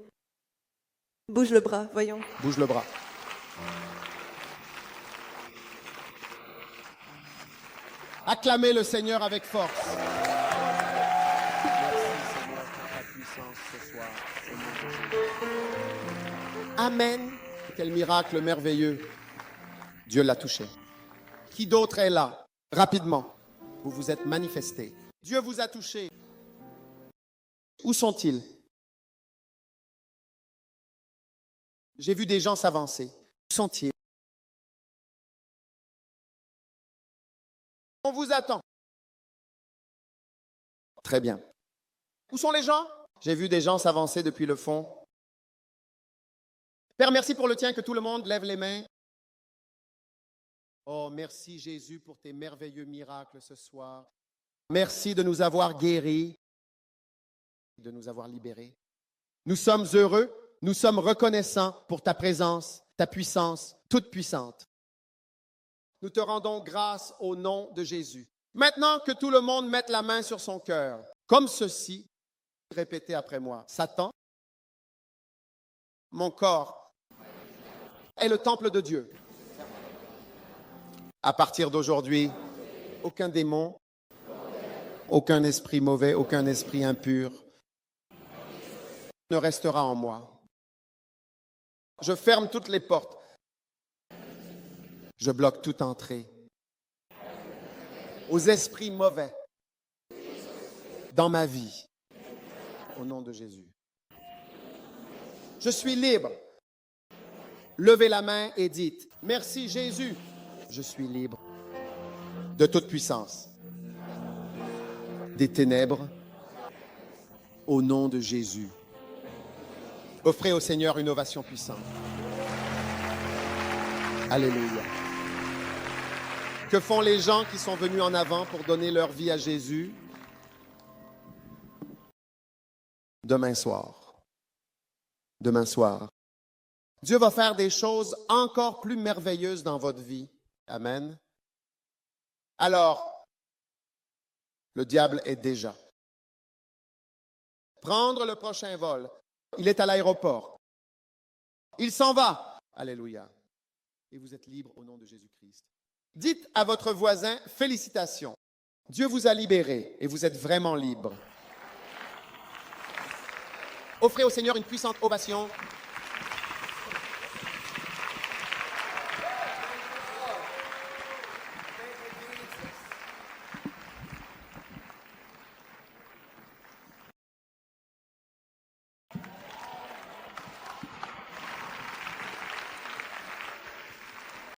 Bouge le bras, voyons. Bouge le bras. Acclamez le Seigneur avec force. Merci Seigneur pour ta puissance ce soir. Seigneur. Amen. Quel miracle merveilleux. Dieu l'a touché. Qui d'autre est là? Rapidement. Vous vous êtes manifestés. Dieu vous a touché. Où sont-ils? J'ai vu des gens s'avancer. Où sont-ils? On vous attend. Très bien. Où sont les gens? J'ai vu des gens s'avancer depuis le fond. Père, merci pour le tien, que tout le monde lève les mains. Oh, merci Jésus pour tes merveilleux miracles ce soir. Merci de nous avoir guéris, de nous avoir libérés. Nous sommes heureux, nous sommes reconnaissants pour ta présence, ta puissance, toute puissante. Nous te rendons grâce au nom de Jésus. Maintenant que tout le monde mette la main sur son cœur, comme ceci, répétez après moi. Satan, mon corps est le temple de Dieu. À partir d'aujourd'hui, aucun démon, aucun esprit mauvais, aucun esprit impur ne restera en moi. Je ferme toutes les portes. Je bloque toute entrée aux esprits mauvais dans ma vie. Au nom de Jésus. Je suis libre. Levez la main et dites, merci Jésus, je suis libre de toute puissance, des ténèbres, au nom de Jésus. Offrez au Seigneur une ovation puissante. Alléluia. Que font les gens qui sont venus en avant pour donner leur vie à Jésus? Demain soir. Demain soir. Dieu va faire des choses encore plus merveilleuses dans votre vie. Amen. Alors, le diable est déjà. Prendre le prochain vol. Il est à l'aéroport. Il s'en va. Alléluia. Et vous êtes libre au nom de Jésus-Christ. Dites à votre voisin, félicitations. Dieu vous a libéré et vous êtes vraiment libre. Offrez au Seigneur une puissante ovation.